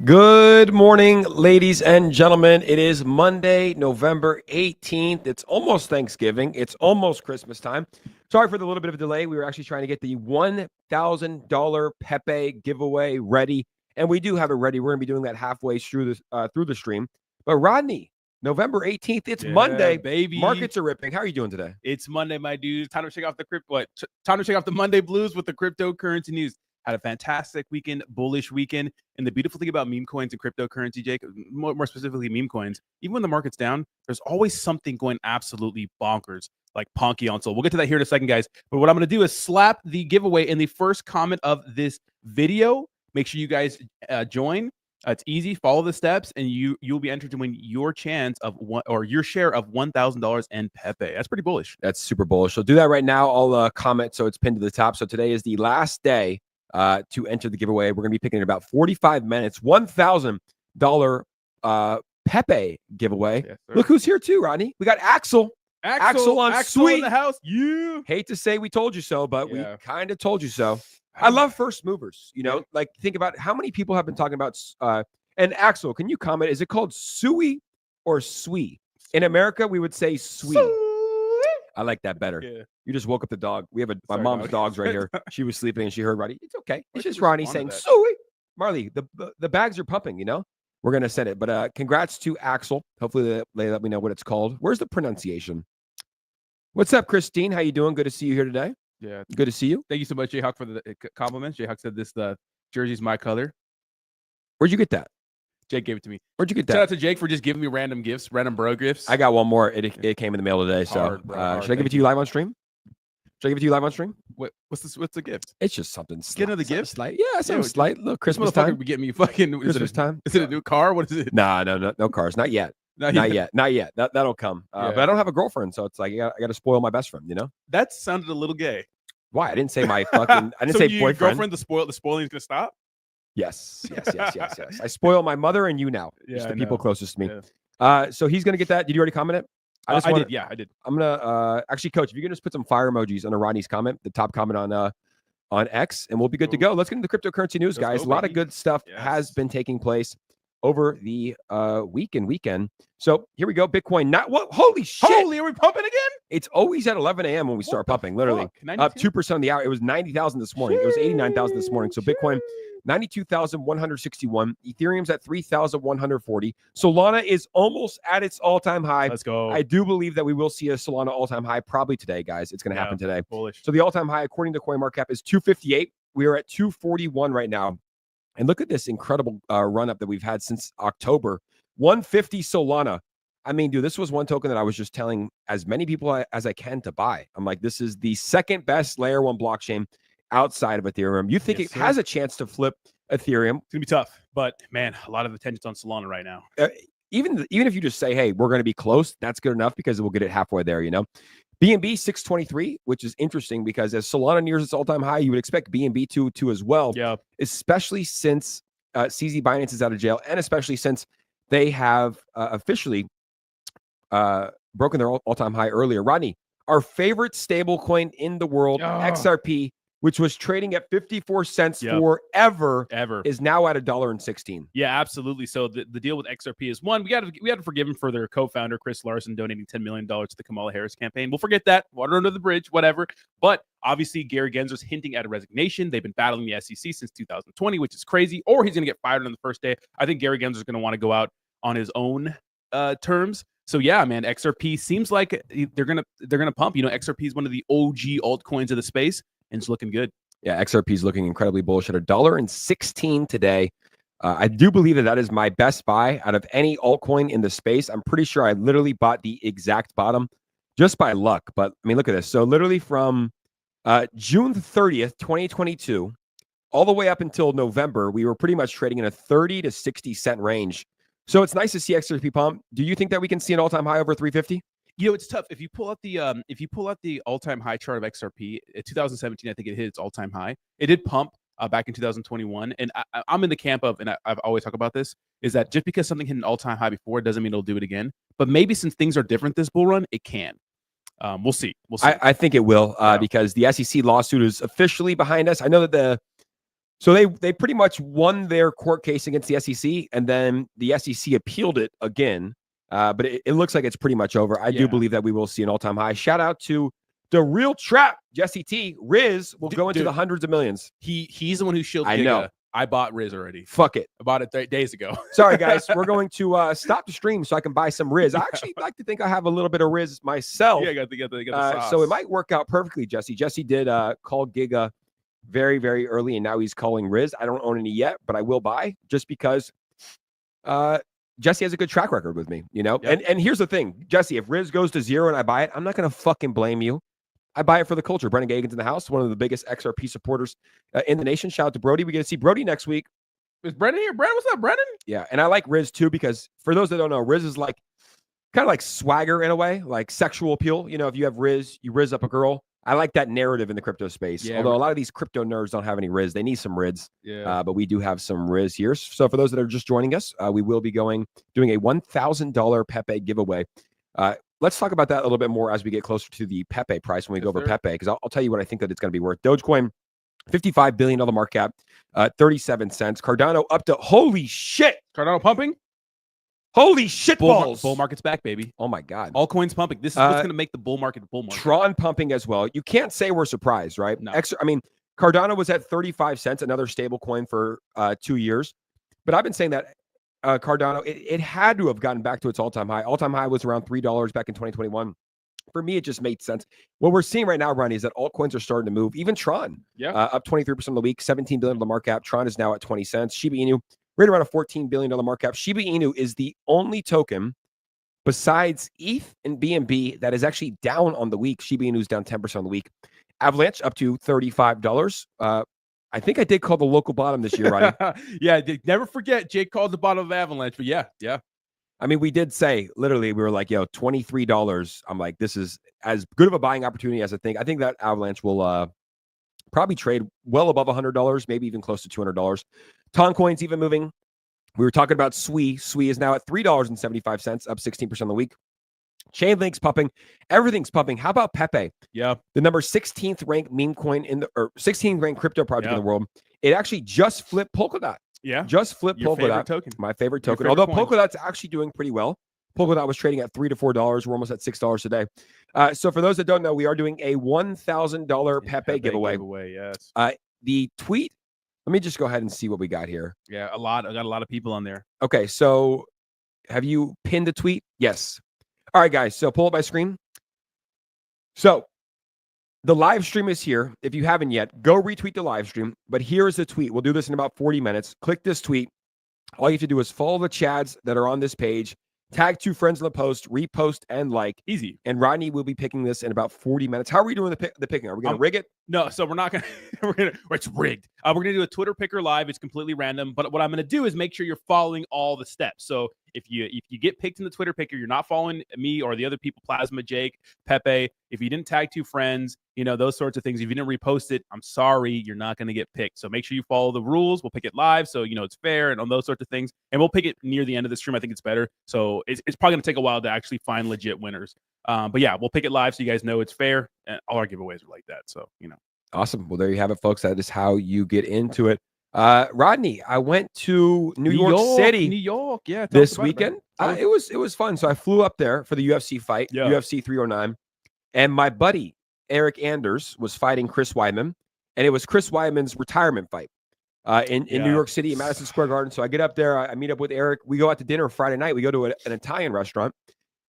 Good morning, ladies and gentlemen. It is Monday, November 18th. It's almost Thanksgiving. It's almost Christmas time. Sorry for the little bit of a delay. We were actually trying to get the $1,000 Pepe giveaway ready, and we do have it ready. We're going to be doing that halfway through the stream. But Rodney, November 18th, it's Monday, baby. Markets are ripping. How are you doing today? It's Monday, my dudes. Time to shake off the time to shake off the Monday blues with the cryptocurrency news. Had a fantastic weekend, bullish weekend. And the beautiful thing about meme coins and cryptocurrency, Jake, more specifically meme coins, even when the market's down, there's always something going absolutely bonkers, like Ponky on Soul. We'll get to that here in a second, guys. But what I'm going to do is slap the giveaway in the first comment of this video. Make sure you guys join. It's easy. Follow the steps, and you'll be entered to win your chance of your share of $1,000 in Pepe. That's pretty bullish. That's super bullish. So do that right now. I'll comment so it's pinned to the top. So today is the last day to enter the giveaway. We're going to be picking in about 45 minutes, $1,000 Pepe giveaway. Yes, look who's here too, Rodney. We got Axel. Axel on Sweet in the house. You hate to say we told you so, but we kind of told you so. I love first movers. You know, like think about how many people have been talking about. And Axel, can you comment? Is it called Suey or Swee? In America, we would say Sweet. I like that better. Yeah. You just woke up the dog. We have my mom's dogs right here. She was sleeping and she heard Ronnie. It's okay. It's just Ronnie saying, Suey. Marley, the bags are pumping, you know? We're going to send it. But congrats to Axel. Hopefully they let me know what it's called. Where's the pronunciation? What's up, Christine? How you doing? Good to see you here today. Yeah. Good to see you. Thank you so much, Jayhawk, for the compliments. Jayhawk said the jersey's my color. Where'd you get that? Jake gave it to me. Where'd you get that? Shout out to Jake for just giving me random gifts, random bro gifts. I got one more. It came in the mail today. So should I give it to you live on stream? Should I give it to you live on stream? What's the gift? It's just something. Get another gift? Slight. Yeah, something slight. Look, Christmas time. Get me fucking Christmas time. Is it a new car? What is it? Nah, no cars. Not yet. Not yet. That'll come. But I don't have a girlfriend, so it's like I got to spoil my best friend. You know. That sounded a little gay. Why? I didn't say my fucking. I didn't say boyfriend. Girlfriend. The spoiling is gonna stop. Yes. I spoil my mother and you now. Yeah, just the people closest to me. Yeah. So he's gonna get that. Did you already comment it? I did. Yeah, I did. I'm gonna actually, Coach, if you can just put some fire emojis under Rodney's comment, the top comment on X, and we'll be good to go. Let's get into the cryptocurrency news, guys. A lot of good stuff has been taking place over the weekend. So here we go. Bitcoin. Holy shit! Holy, are we pumping again? It's always at 11 a.m. when we start pumping. Literally up 2% of the hour. It was 90,000 this morning. It was 89,000 this morning. So Bitcoin 92,161. Ethereum's at 3,140. Solana is almost at its all-time high. Let's go. I do believe that we will see a Solana all-time high probably today, guys. It's going to happen today. Bullish. So the all-time high, according to CoinMarketCap, is 258. We are at 241 right now. And look at this incredible run-up that we've had since October. 150 Solana. I mean, dude, this was one token that I was just telling as many people as I can to buy. I'm like, this is the second best layer one blockchain outside of Ethereum. You think it has a chance to flip Ethereum? It's gonna be tough, but man, a lot of attention's on Solana right now. Even if you just say, hey, we're going to be close, that's good enough because we'll get it halfway there, you know. BNB 623, which is interesting because as Solana nears its all-time high, you would expect BNB to as well. Yeah. Especially since CZ Binance is out of jail, and especially since they have officially broken their all-time high earlier. Rodney, our favorite stable coin in the world, XRP, which was trading at 54 cents forever, is now at $1.16. Yeah, absolutely. So the deal with XRP is one, we had to forgive him for their co-founder Chris Larson donating $10 million to the Kamala Harris campaign. We'll forget that. Water under the bridge, whatever. But obviously, Gary Gensler's hinting at a resignation. They've been battling the SEC since 2020, which is crazy. Or he's going to get fired on the first day. I think Gary Gensler's going to want to go out on his own terms. So yeah, man, XRP seems like they're gonna pump. You know, XRP is one of the OG altcoins of the space, and it's looking good. Yeah, XRP is looking incredibly bullish at $1.16 today. I do believe that is my best buy out of any altcoin in the space. I'm pretty sure I literally bought the exact bottom just by luck. But I mean, look at this. So literally from June 30th, 2022, all the way up until November, we were pretty much trading in a 30 to 60 cent range. So it's nice to see XRP pump. Do you think that we can see an all-time high over 350? You know, it's tough. If you pull out the all-time high chart of XRP, 2017, I think it hit its all-time high. It did pump back in 2021, and I'm in the camp of, and I've always talked about this, is that just because something hit an all-time high before doesn't mean it'll do it again. But maybe since things are different this bull run, it can. We'll see. I think it will because the SEC lawsuit is officially behind us. I know that So they pretty much won their court case against the SEC, and then the SEC appealed it again. But it looks like it's pretty much over. I do believe that we will see an all-time high. Shout out to the real trap, Jesse T. Riz will go into the hundreds of millions. He's the one who shielded. I know. I bought Riz already. Fuck it. I bought it 3 days ago. Sorry, guys. We're going to stop the stream so I can buy some Riz. I actually like to think I have a little bit of Riz myself. Yeah, I got the sauce. So it might work out perfectly, Jesse. Jesse did call Giga very, very early, and now he's calling Riz. I don't own any yet, but I will buy just because Jesse has a good track record with me, you know? Yep. And here's the thing, Jesse, if Riz goes to 0 and I buy it, I'm not going to fucking blame you. I buy it for the culture. Brennan Gagan's in the house, one of the biggest XRP supporters in the nation. Shout out to Brody. We get to see Brody next week. Is Brennan here? Brennan, what's up, Brennan? Yeah, and I like Riz too because for those that don't know, Riz is like kind of like swagger in a way, like sexual appeal. You know, if you have Riz, you Riz up a girl. I like that narrative in the crypto space. Yeah, although a lot of these crypto nerds don't have any Riz. They need some Riz. Yeah. But we do have some Riz here. So for those that are just joining us, we will be doing a $1,000 Pepe giveaway. Let's talk about that a little bit more as we get closer to the Pepe price when we go over Pepe, because I'll tell you what I think that it's going to be worth. Dogecoin, $55 billion market cap, 37 cents. Cardano up to, holy shit. Cardano pumping? Holy shit balls. Bull market's back, baby. Oh, my God. All coins pumping. This is what's going to make the bull market bull market. Tron pumping as well. You can't say we're surprised, right? No. Cardano was at 35 cents, another stable coin for 2 years. But I've been saying that Cardano, it had to have gotten back to its all-time high. All-time high was around $3 back in 2021. For me, it just made sense. What we're seeing right now, Ronnie, is that altcoins are starting to move. Even Tron, up 23% of the week, $17 billion market cap. Tron is now at 20 cents. Shiba Inu, right around a $14 billion market cap. Shiba Inu is the only token besides ETH and BNB that is actually down on the week. Shiba Inu is down 10% on the week. Avalanche up to $35. I think I did call the local bottom this year, Ronnie. Yeah, never forget, Jake called the bottom of Avalanche, but yeah. I mean, we did say, literally, we were like, yo, $23. I'm like, this is as good of a buying opportunity as I think. I think that Avalanche will probably trade well above $100, maybe even close to $200. Toncoin's even moving. We were talking about 𝗖𝗢𝗡. 𝗖𝗢𝗡 is now at $3.75, up 16% on the week. Chainlink's pumping. Everything's pumping. How about Pepe? Yeah. The number 16th ranked meme coin or 16th ranked crypto project in the world. It actually just flipped Polkadot. Yeah. Just flipped Polkadot. Token. My favorite token. Although Polkadot's actually doing pretty well. Polkadot was trading at $3 to $4. We're almost at $6 today. So for those that don't know, we are doing a $1,000 Pepe giveaway. Yes. The tweet, let me just go ahead and see what we got here. Yeah, I got a lot of people on there. Okay, so have you pinned the tweet? Yes. All right, guys, so pull up my screen. So the live stream is here. If you haven't yet, go retweet the live stream. But here is the tweet. We'll do this in about 40 minutes. Click this tweet. All you have to do is follow the chads that are on this page. Tag 2 friends in the post, repost, and like. Easy. And Rodney will be picking this in about 40 minutes. How are we doing the picking? Are we going to rig it? No, so we're not going to. It's rigged. We're going to do a Twitter picker live. It's completely random. But what I'm going to do is make sure you're following all the steps. So if you get picked in the Twitter picker, you're not following me or the other people, Plasma, Jake, Pepe. If you didn't tag 2 friends, those sorts of things. If you didn't repost it, I'm sorry, you're not going to get picked. So make sure you follow the rules. We'll pick it live, so it's fair and on those sorts of things. And we'll pick it near the end of the stream. I think it's better. So it's probably going to take a while to actually find legit winners. But yeah, we'll pick it live so you guys know it's fair. And all our giveaways are like that. So Awesome. Well, there you have it, folks. That is how you get into it. Rodney, I went to New York City, this weekend. It was fun. So I flew up there for the UFC fight, UFC 309, and my buddy Eric Anders was fighting Chris Weidman, and it was Chris Weidman's retirement fight in New York City, in Madison Square Garden. So I get up there, I meet up with Eric. We go out to dinner Friday night. We go to an Italian restaurant,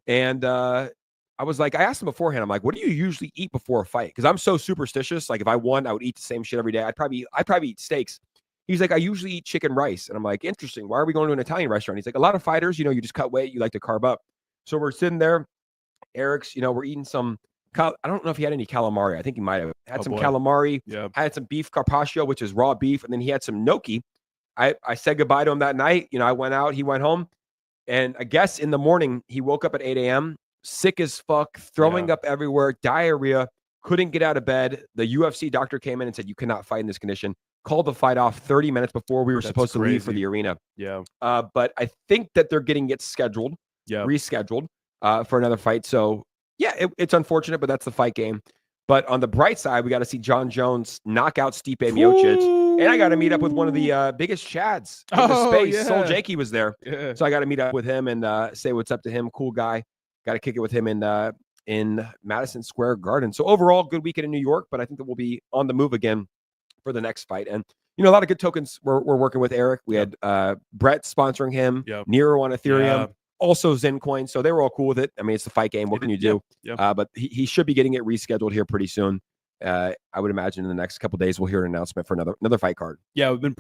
and I was like, I asked him beforehand, I'm like, what do you usually eat before a fight? Because I'm so superstitious. Like if I won, I would eat the same shit every day. I'd probably eat steaks. He's like, I usually eat chicken rice. And I'm like, interesting. Why are we going to an Italian restaurant? He's like, a lot of fighters, you just cut weight. You like to carb up. So we're sitting there. Eric's, we're eating some, I don't know if he had any calamari. I think he might have had some calamari. Yeah. I had some beef carpaccio, which is raw beef. And then he had some gnocchi. I said goodbye to him that night. I went out, he went home. And I guess in the morning, he woke up at 8 a.m., sick as fuck, throwing up everywhere, diarrhea, couldn't get out of bed. The UFC doctor came in and said, you cannot fight in this condition. Called the fight off 30 minutes before we were supposed to leave for the arena. Yeah. But I think that they're getting it scheduled, rescheduled for another fight. So, yeah, it's unfortunate, but that's the fight game. But on the bright side, we got to see John Jones knock out Stipe Miocic. And I got to meet up with one of the biggest chads in the space. Yeah. Soul Jakey was there. Yeah. So I got to meet up with him and say what's up to him. Cool guy. Got to kick it with him in Madison Square Garden. So overall, good weekend in New York, but I think that we'll be on the move again for the next fight. And, you know, a lot of good tokens we're working with Eric. We had Brett sponsoring him, Nero on Ethereum, also Zencoin. So they were all cool with it. I mean, it's the fight game. What can you do? But he should be getting it rescheduled here pretty soon. I would imagine in the next couple of days we'll hear an announcement for another fight card. Yeah, we've been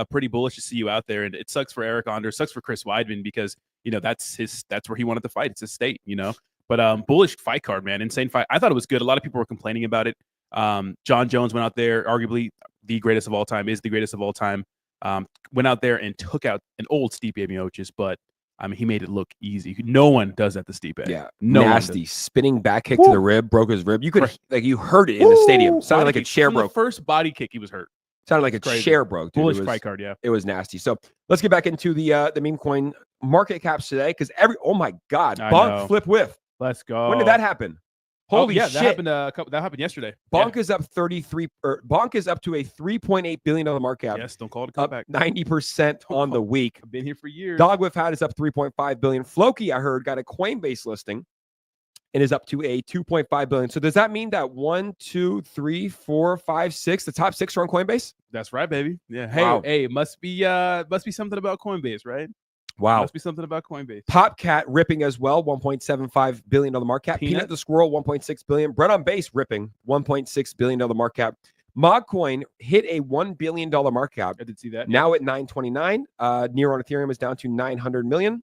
pretty bullish to see you out there, and it sucks for Eric Onder, sucks for Chris Weidman because you know that's where he wanted to fight. It's his state, you know. But bullish fight card, man, insane fight. I thought it was good. A lot of people were complaining about it. John Jones went out there, arguably the greatest of all time, is the greatest of all time. Went out there and took out an old Stipe Miocic, but I mean, he made it look easy. No one does that to Stipe. Yeah, no nasty spinning back kick to the rib, broke his rib. You could you heard it in the stadium. Sounded like a chair broke. The first body kick, he was hurt. Sounded like a chair broke. Dude. Bullish fight card, yeah. It was nasty. So let's get back into the meme coin market caps today because oh my god, bonk flip whiff. Let's go. When did that happen? Holy shit! That happened yesterday. Bonk is up 33. Bonk is up to a $3.8 billion market cap. Yes, don't call it a comeback. 90% on the week. I've been here for years. Dog Whiff Hat is up 3.5 billion. Floki, I heard, got a Coinbase listing and is up to a 2.5 billion. So does that mean that 1, 2, 3, 4, 5, 6, the top 6 are on Coinbase? That's right, baby. Yeah. Hey, must be something about Coinbase, right? Wow. Must be something about Coinbase. Popcat ripping as well, $1.75 billion market cap. Peanut the Squirrel, $1.6 billion. Bread on Base ripping, $1.6 billion market cap. Mogcoin hit a $1 billion market cap. I did see that. Now at 929. Nero on Ethereum is down to 900 million.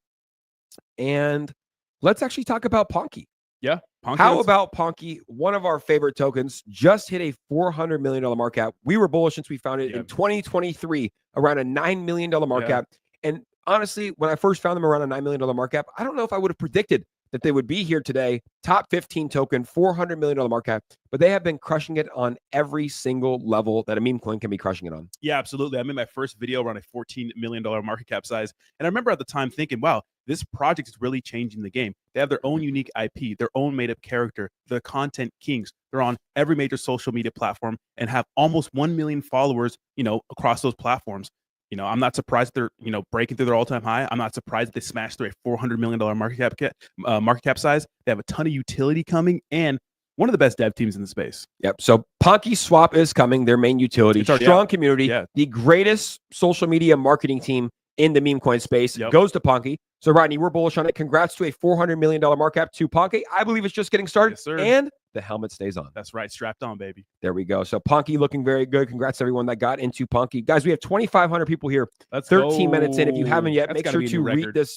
And let's actually talk about Ponky. Yeah. How about Ponky? One of our favorite tokens just hit a $400 million market cap. We were bullish since we found it in 2023, around a $9 million market cap. And honestly, when I first found them around a $9 million market cap, I don't know if I would have predicted that they would be here today. Top 15 token, $400 million market cap, but they have been crushing it on every single level that a meme coin can be crushing it on. Yeah, absolutely. I made my first video around a $14 million market cap size. And I remember at the time thinking, wow, this project is really changing the game. They have their own unique IP, their own made-up character. They're content kings. They're on every major social media platform and have almost 1 million followers, you know, across those platforms. You know, I'm not surprised they're, you know, breaking through their all-time high. I'm not surprised they smashed through a $400 million market cap size. They have a ton of utility coming and one of the best dev teams in the space. Yep. So Ponky Swap is coming, their main utility. Strong community. The greatest social media marketing team in the meme coin space goes to Ponky. So Rodney, we're bullish on it. Congrats to a $400 million market cap to Ponky. I believe it's just getting started. Yes, sir. And the helmet stays on. That's right. Strapped on, baby. There we go. So Ponky looking very good. Congrats to everyone that got into Ponky. Guys, we have 2,500 people here. Let's 13 minutes in. If you haven't yet, make sure to retweet this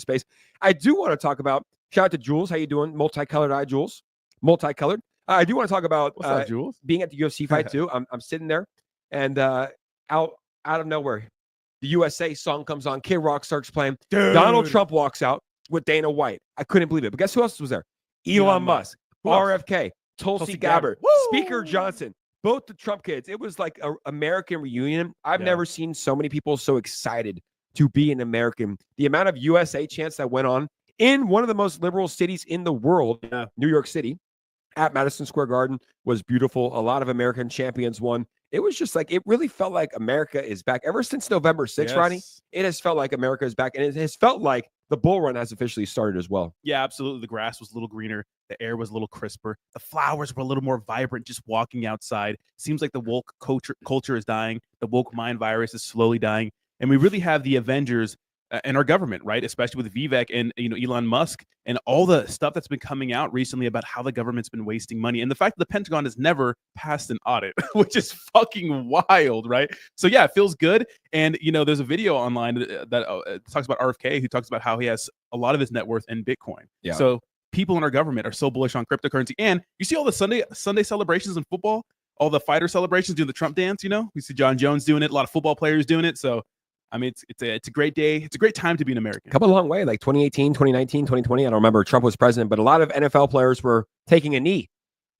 space. I do want to talk about, shout out to Jules. How you doing? Multicolored eye, Jules. Multicolored. I do want to talk about Jules? being at the UFC fight too. I'm sitting there and out of nowhere, the USA song comes on. Kid Rock starts playing. Dude. Donald Trump walks out with Dana White. I couldn't believe it. But guess who else was there? Elon Musk, RFK, Tulsi Gabbard, Speaker Johnson, both the Trump kids. It was like an American reunion. I've never seen so many people so excited to be an American. The amount of USA chants that went on in one of the most liberal cities in the world, New York City, at Madison Square Garden was beautiful. A lot of American champions won. It was just like, it really felt like America is back. Ever since November 6th, Ronnie, it has felt like America is back. And it has felt like the bull run has officially started as well. Yeah, absolutely. The grass was a little greener. The air was a little crisper. The flowers were a little more vibrant just walking outside. Seems like the woke culture is dying. The woke mind virus is slowly dying. And we really have the Avengers and our government, right? Especially with Vivek and, you know, Elon Musk and all the stuff that's been coming out recently about how the government's been wasting money. And the fact that the Pentagon has never passed an audit, which is fucking wild, right? So yeah, it feels good. And, you know, there's a video online that talks about RFK, who talks about how he has a lot of his net worth in Bitcoin. Yeah. So people in our government are so bullish on cryptocurrency. And you see all the Sunday celebrations in football, all the fighter celebrations doing the Trump dance, you know? We see John Jones doing it, a lot of football players doing it. So I mean, it's a great day. It's a great time to be an American. Come a long way, like 2018, 2019, 2020. I don't remember. Trump was president, but a lot of NFL players were taking a knee.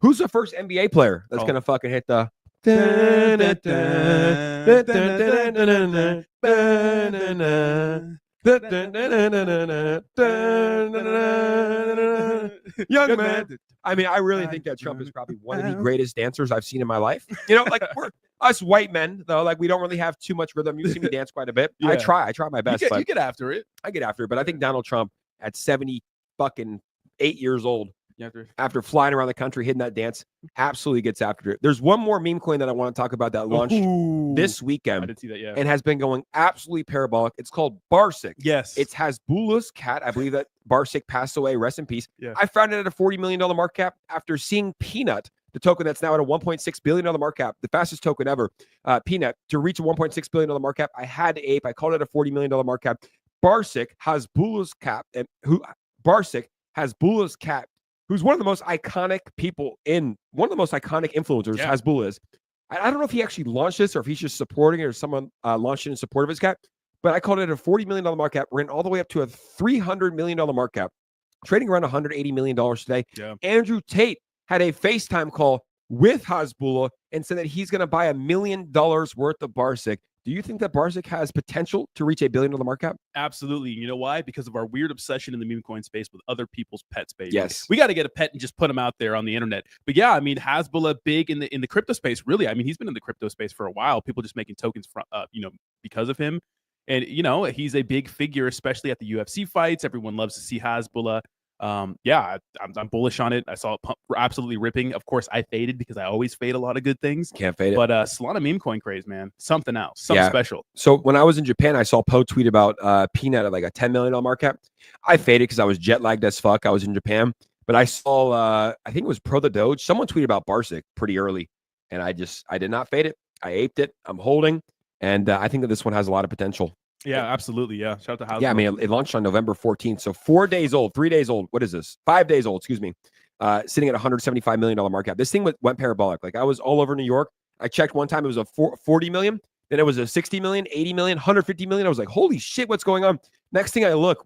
Who's the first NBA player that's going to fucking hit the... Young man. I mean, I really think that Trump is probably one of the greatest dancers I've seen in my life. You know, like Us white men, though, like we don't really have too much rhythm. You see me dance quite a bit. Yeah. I try my best. You get after it. I get after it, but I think Donald Trump at 78 years old, after flying around the country hitting that dance, absolutely gets after it. There's one more meme coin that I want to talk about that launched this weekend. I did see that, yeah. And has been going absolutely parabolic. It's called Barsik. Yes. It's 𝗪𝗪𝗧𝗛𝗧 cat. I believe that Barsik passed away. Rest in peace. Yeah. I found it at a $40 million market cap after seeing Peanut, the token that's now at a $1.6 billion market cap, the fastest token ever, Peanut, to reach a $1.6 billion market cap. I had to ape. I called it a $40 million market cap. Barsik 𝗪𝗧𝗛𝗧𝗛𝗧𝗛, who's one of the most iconic people one of the most iconic influencers, 𝗪𝗪𝗧𝗛𝗧 is. I don't know if he actually launched this or if he's just supporting it or someone launched it in support of his cat, but I called it a $40 million market cap, ran all the way up to a $300 million market cap, trading around $180 million today. Yeah. Andrew Tate had a FaceTime call with 𝗪𝗪𝗧𝗛 and said that he's going to buy $1 million worth of Barsik. Do you think that Barsik has potential to reach $1 billion market cap? Absolutely. You know why? Because of our weird obsession in the meme coin space with other people's pets, baby. Yes. We got to get a pet and just put them out there on the internet. But yeah, I mean, 𝗪𝗪𝗧𝗛𝗧 big in the crypto space, really. I mean, he's been in the crypto space for a while. People just making tokens from, because of him. And, he's a big figure, especially at the UFC fights. Everyone loves to see 𝗪𝗪𝗧𝗛𝗧. I'm bullish on it. I saw it absolutely ripping. Of course, I faded because I always fade a lot of good things. Can't fade it. But Solana meme coin craze, man. Something else. Something special. So when I was in Japan, I saw Poe tweet about Peanut at like a $10 million market cap. I faded because I was jet lagged as fuck. I was in Japan. But I saw, I think it was Pro the Doge. Someone tweeted about Barsik pretty early. And I did not fade it. I aped it. I'm holding. And I think that this one has a lot of potential. Yeah, absolutely. Yeah. Shout out to 𝗪𝗪𝗧𝗛𝗧. Yeah, I mean, it launched on November 14th. So 3 days old. What is this? 5 days old, excuse me. Sitting at $175 million market cap. This thing went parabolic. Like I was all over New York. I checked one time. It was a 40 million. Then it was a 60 million, 80 million, 150 million. I was like, holy shit, what's going on? Next thing I look,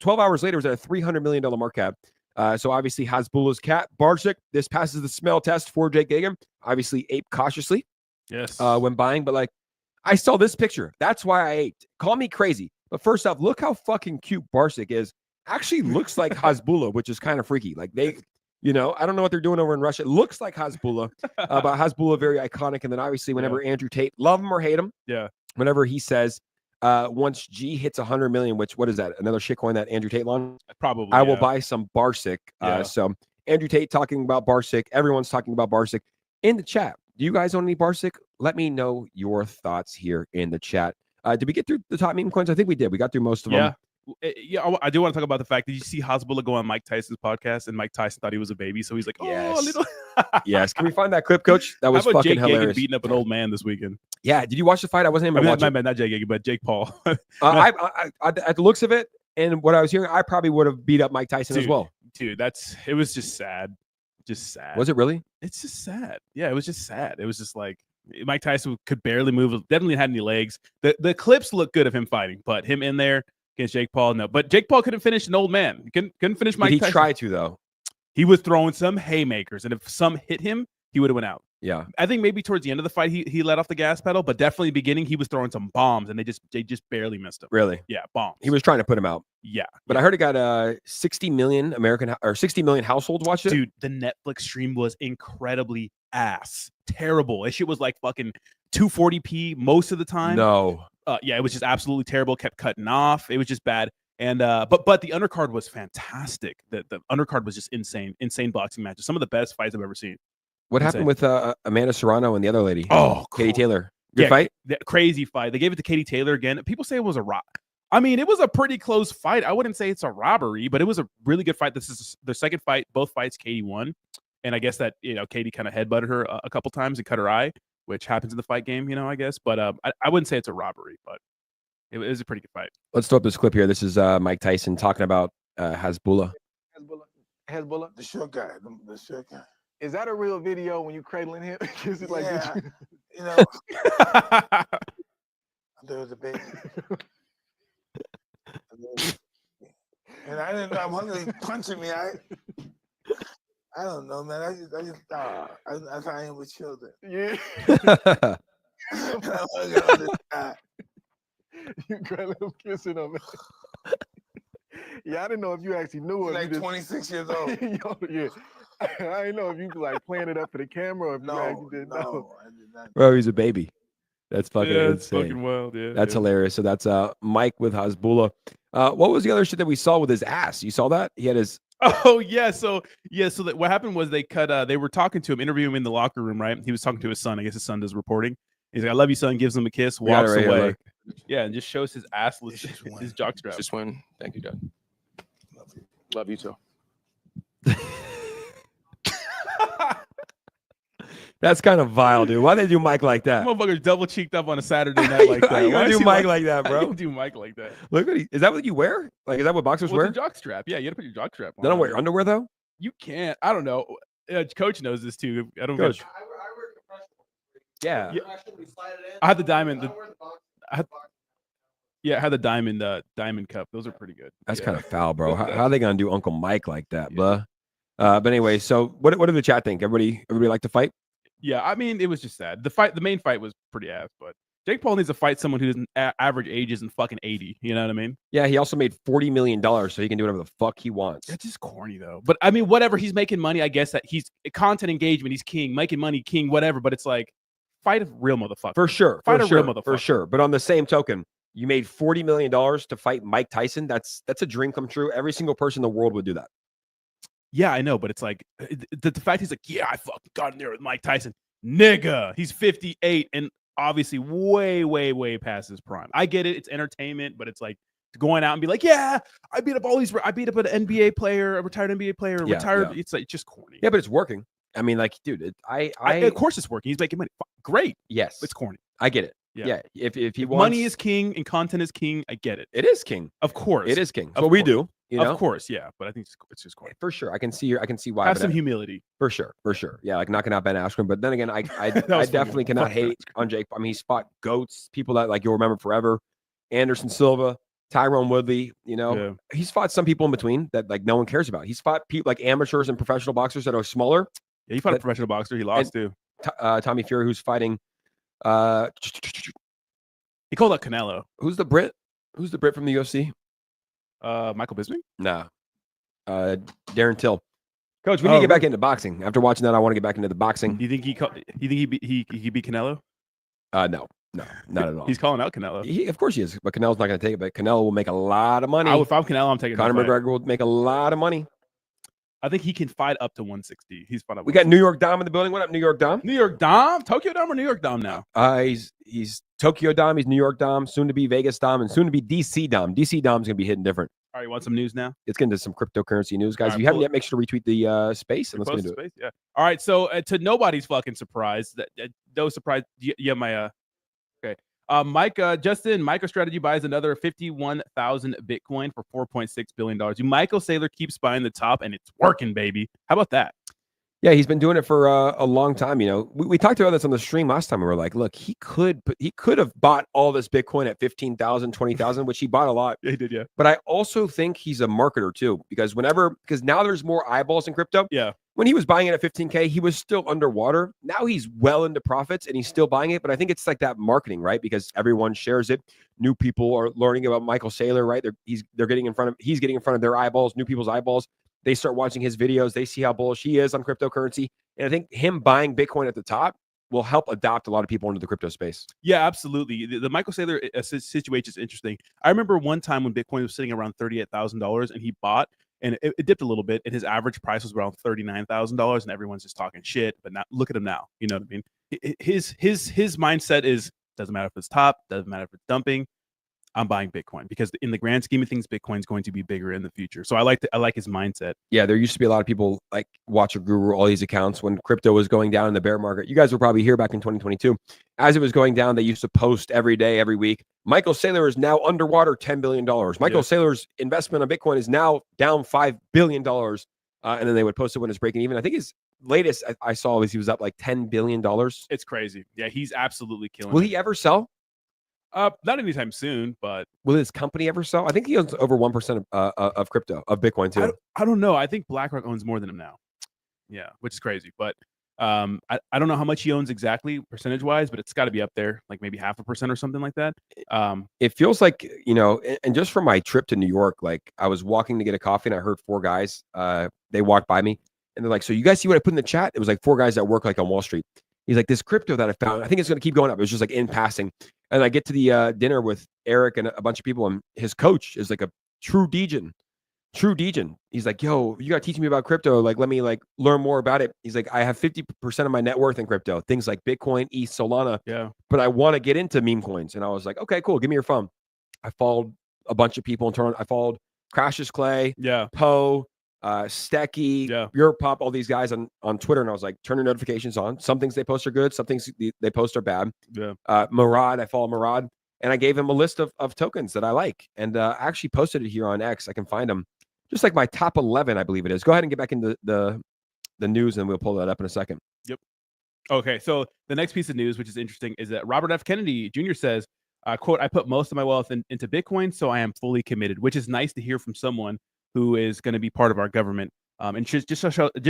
12 hours later, it was at a $300 million market cap. So obviously 𝗪𝗪𝗧𝗛𝗧𝗛 cat. Barsik, this passes the smell test for Jake Gagan. Obviously ape cautiously. Yes. When buying, but like I saw this picture. That's why I aped. Call me crazy. But first off, look how fucking cute Barsik is. Actually looks like 𝗪𝗪𝗧𝗛𝗧𝗛, which is kind of freaky. Like I don't know what they're doing over in Russia. It looks like 𝗪𝗪𝗧𝗛𝗧𝗛, but 𝗪𝗪𝗧𝗛𝗧𝗛 very iconic. And then obviously whenever Andrew Tate, love him or hate him, whenever he says, once G hits 100 million, what is that? Another shitcoin that Andrew Tate launched? Probably. I will buy some Barsik. So Andrew Tate talking about Barsik. Everyone's talking about Barsik in the chat. Do you guys own any Barsik? Let me know your thoughts here in the chat. Did we get through the top meme coins? I think we did. We got through most of them. Yeah, I do want to talk about the fact that you see 𝗪𝗪𝗧𝗛𝗧𝗛 go on Mike Tyson's podcast, and Mike Tyson thought he was a baby, so he's like, yes. little. Yes. Can we find that clip, Coach? That was fucking Jake hilarious. Gagan beating up an old man this weekend. Yeah. Did you watch the fight? I wasn't able to watch it. Not Jake Gagan, but Jake Paul. I at the looks of it and what I was hearing, I probably would have beat up Mike Tyson as well. Dude, it was just sad. Just sad. Was it really? It's just sad. Yeah, it was just sad. It was just like Mike Tyson could barely move. Definitely had any legs. The clips look good of him fighting, but him in there against Jake Paul, no. But Jake Paul couldn't finish an old man. He couldn't finish Mike Tyson. He tried to, though. He was throwing some haymakers, and if some hit him, he would have went out. Yeah. I think maybe towards the end of the fight, he let off the gas pedal, but definitely beginning, he was throwing some bombs, and they just barely missed him. Really? Yeah, bombs. He was trying to put him out. Yeah. But I heard it got 60 million 60 million households watched it. Dude, the Netflix stream was incredibly terrible. That shit was like fucking 240p most of the time. No. Yeah, it was just absolutely terrible. Kept cutting off. It was just bad. And but the undercard was fantastic. The undercard was just insane boxing matches. Some of the best fights I've ever seen. What happened with Amanda Serrano and the other lady? Oh, Katie Taylor. Good fight? Crazy fight. They gave it to Katie Taylor again. People say it was a I mean, it was a pretty close fight. I wouldn't say it's a robbery, but it was a really good fight. This is their second fight. Both fights, Katie won. And I guess that, Katie kind of headbutted her a couple times and cut her eye, which happens in the fight game, I guess. But I wouldn't say it's a robbery, but it was a pretty good fight. Let's throw up this clip here. This is Mike Tyson talking about 𝗪𝗪𝗧𝗛𝗪𝗧. 𝗪𝗪𝗧𝗪𝗪, the short guy, the short guy. Is that a real video when you cradling him? Is it like, there was a baby. And I didn't know. I'm hungry, punching me. I don't know, man. That's how I am with children. Yeah. You cradling him, kissing him. Yeah, I didn't know if you actually knew it. Like 26 years old. Yeah. I didn't know if you like playing it up for the camera or if you actually didn't know. I did Bro, he's a baby. That's fucking it's insane. fucking wild. Yeah, That's yeah. hilarious. So that's Mike with 𝗪𝗧𝗛𝗪. What was the other shit that we saw with his ass? You saw that? He had his. Oh yeah, so what happened was they were talking to him, interviewing him in the locker room, right? He was talking to his son. I guess his son does reporting. He's like, "I love you, son." Gives him a kiss, walks right away. here, Yeah, and just shows his ass, his jockstrap. Just win. Thank you, Dad. Love you too. That's kind of vile, dude. Why they do Mike like that? Motherfucker's double cheeked up on a Saturday night like that. Why you gonna do Mike like that, bro? Do Mike like that? Look what is that what you wear? Like, is that what boxers wear? The jockstrap. Yeah, you gotta put your jockstrap on. They don't wear underwear though. You can't. I don't know. Coach knows this too. I don't. Coach. I wear compression. Yeah. We slide it in. I had the diamond. I wear the I had the diamond cup. Those are pretty good. That's kind of foul, bro. How are they gonna do Uncle Mike like that, blah? But anyway, so what did the chat think? Everybody like to fight? Yeah, I mean, it was just sad. The main fight was pretty ass, but Jake Paul needs to fight someone whose average age isn't fucking 80. You know what I mean? Yeah, he also made $40 million, so he can do whatever the fuck he wants. That's just corny though. But I mean, whatever. He's making money. I guess that he's content engagement. He's king, making money, king, whatever. But it's like, fight a real motherfucker. For sure. Fight a real For motherfucker. sure. But on the same token, you made $40 million to fight Mike Tyson. That's a dream come true. Every single person in the world would do that. Yeah, I know, but it's like the fact he's like, yeah, I fucking got in there with Mike Tyson. Nigga, he's 58 and obviously way, way, way past his prime. I get it. It's entertainment, but it's like going out and be like, yeah, I beat up an NBA player, a retired NBA player, retired. It's like just corny. Yeah, but it's working. I mean, like, dude, of course it's working. He's making money. Great. Yes. It's corny. I get it. Yeah. If he wants, money is king and content is king, I get it. It is king. Of course. It is king. What we do. You know? Of course, yeah, but I think it's just corny. For sure. I can see why. Have some humility. For sure. Yeah, like knocking out Ben Askren. But then again, I definitely cannot hate on Jake. I mean, he's fought GOATs, people that like you'll remember forever. Anderson Silva, Tyrone Woodley, you know. Yeah. He's fought some people in between that like no one cares about. He's fought people like amateurs and professional boxers that are smaller. Yeah, he fought a professional boxer. He lost to Tommy Fury, who's fighting he called out Canelo. Who's the Brit from the UFC? Michael Bisping? Nah. Darren Till. Coach, we need to get back into boxing. After watching that, I want to get back into the boxing. Do you think he beat Canelo? No, not at all. He's calling out Canelo. Of course he is, but Canelo's not going to take it. But Canelo will make a lot of money. If I'm Canelo, I'm taking Conor McGregor will make a lot of money. I think he can fight up to 160. He's fought up. We got New York Dom in the building. What up, New York Dom? New York Dom? Tokyo Dom or New York Dom now? He's Tokyo Dom. He's New York Dom. Soon to be Vegas Dom, and soon to be DC Dom. DC Dom's going to be hitting different. All right, you want some news now? Let's get into some cryptocurrency news, guys. Right, if you haven't yet, make sure to retweet the space and let's get into it. Yeah. All right. So to nobody's fucking surprise, no surprise. Yeah, my okay. Justin, MicroStrategy buys another 51,000 Bitcoin for $4.6 billion. Michael Saylor keeps buying the top, and it's working, baby. How about that? Yeah, he's been doing it for a long time. You know, we talked about this on the stream last time. We were like, look, he could have bought all this Bitcoin at 15,000, 20,000, which he bought a lot. Yeah, he did. Yeah. But I also think he's a marketer too, because now there's more eyeballs in crypto. Yeah. When he was buying it at 15K, he was still underwater. Now he's well into profits and he's still buying it. But I think it's like that marketing, right? Because everyone shares it. New people are learning about Michael Saylor, right? He's getting in front of their eyeballs, new people's eyeballs. They start watching his videos. They see how bullish he is on cryptocurrency. And I think him buying Bitcoin at the top will help adopt a lot of people into the crypto space. Yeah, absolutely. The Michael Saylor situation is interesting. I remember one time when Bitcoin was sitting around $38,000 and he bought, and it dipped a little bit, and his average price was around $39,000, and everyone's just talking shit. But now look at him now. You know what I mean? His mindset is, doesn't matter if it's top, doesn't matter if it's dumping. I'm buying Bitcoin because in the grand scheme of things, Bitcoin's going to be bigger in the future. So I like his mindset. Yeah, there used to be a lot of people like Watcher Guru, all these accounts when crypto was going down in the bear market. You guys were probably here back in 2022. As it was going down, they used to post every day, every week. Michael Saylor is now underwater $10 billion. Michael Saylor's investment on Bitcoin is now down $5 billion. And then they would post it when it's breaking even. I think his latest I saw was he was up like $10 billion. It's crazy. Yeah, he's absolutely killing Will it. he ever sell? Not anytime soon, but will his company ever sell? I think he owns over 1% of crypto, of Bitcoin too. I don't know. I think BlackRock owns more than him now. Yeah, which is crazy. But I don't know how much he owns exactly percentage wise, but it's got to be up there, like maybe 0.5% or something like that. It feels like, you know, and just from my trip to New York, like I was walking to get a coffee and I heard 4 guys. They walked by me and they're like, "So you guys see what I put in the chat?" It was like 4 guys that work like on Wall Street. He's like, this crypto that I found, I think it's going to keep going up. It was just like in passing. And I get to the dinner with Eric and a bunch of people, and his coach is like a true degen. He's like, yo, you got to teach me about crypto. Like, let me like learn more about it. He's like, I have 50% of my net worth in crypto, things like Bitcoin, ETH, Solana. Yeah. But I want to get into meme coins. And I was like, okay, cool. Give me your phone. I followed a bunch of people in turn. I followed Crashes Clay, Poe, Stecky, Europop, all these guys on Twitter. And I was like, turn your notifications on. Some things they post are good. Some things they post are bad. Murad, I follow Murad. And I gave him a list of tokens that I like. And I actually posted it here on X. I can find them. Just like my top 11, I believe it is. Go ahead and get back into the news, and we'll pull that up in a second. Yep. Okay, so the next piece of news, which is interesting, is that Robert F. Kennedy Jr. says, quote, I put most of my wealth into Bitcoin, so I am fully committed, which is nice to hear from someone who is going to be part of our government. And just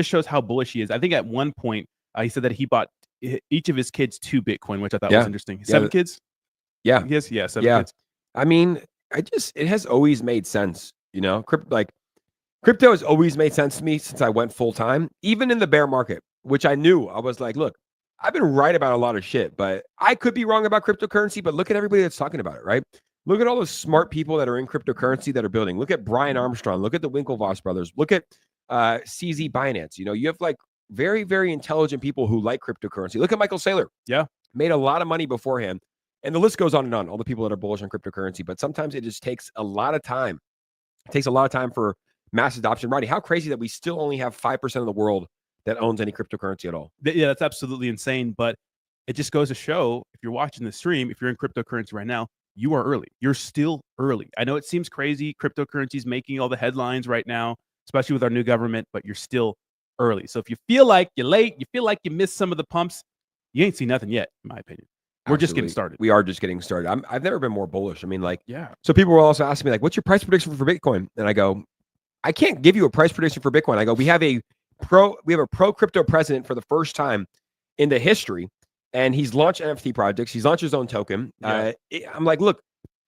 shows how bullish he is. I think at one point, he said that he bought each of his kids 2 Bitcoin, which I thought was interesting. 7 kids? Yeah. Yes, 7 kids. I mean, it has always made sense, you know? Crypto has always made sense to me since I went full time, even in the bear market, which I knew. I was like, look, I've been right about a lot of shit, but I could be wrong about cryptocurrency. But look at everybody that's talking about it, right? Look at all the smart people that are in cryptocurrency that are building. Look at Brian Armstrong. Look at the Winklevoss brothers. Look at CZ Binance. You know, you have like very, very intelligent people who like cryptocurrency. Look at Michael Saylor. Yeah. Made a lot of money beforehand. And the list goes on and on, all the people that are bullish on cryptocurrency. But sometimes it just takes a lot of time. It takes a lot of time for mass adoption. Rodney, how crazy that we still only have 5% of the world that owns any cryptocurrency at all. Yeah, that's absolutely insane. But it just goes to show, if you're watching the stream, if you're in cryptocurrency right now, you are early. You're still early. I know it seems crazy. Cryptocurrency is making all the headlines right now, especially with our new government, but you're still early. So if you feel like you're late, you feel like you missed some of the pumps, you ain't seen nothing yet, in my opinion. We're just getting started. We are just getting started. I've never been more bullish. I mean, like, so people will also ask me, like, what's your price prediction for Bitcoin? And I go, I can't give you a price prediction for Bitcoin. I go, we have a pro crypto president for the first time in the history, and he's launched NFT projects. He's launched his own token. I'm like, look,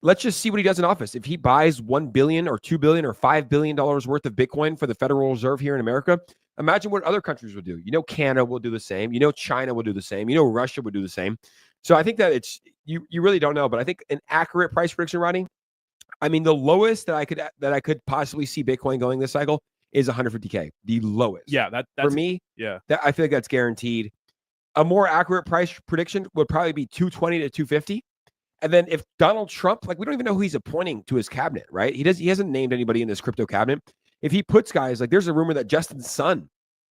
let's just see what he does in office. If he buys $1 billion or $2 billion or $5 billion worth of Bitcoin for the Federal Reserve here in America, imagine what other countries would do. You know, Canada will do the same. You know, China will do the same. You know, Russia would do the same. So I think that it's you really don't know, but I think an accurate price prediction, Rodney, I mean, the lowest that I could possibly see Bitcoin going this cycle is 150K. The lowest. Yeah, that's for me. Yeah, that I feel like that's guaranteed. A more accurate price prediction would probably be 220 to 250. And then if Donald Trump, like, we don't even know who he's appointing to his cabinet, right? He hasn't named anybody in this crypto cabinet. If he puts guys, like, there's a rumor that Justin's son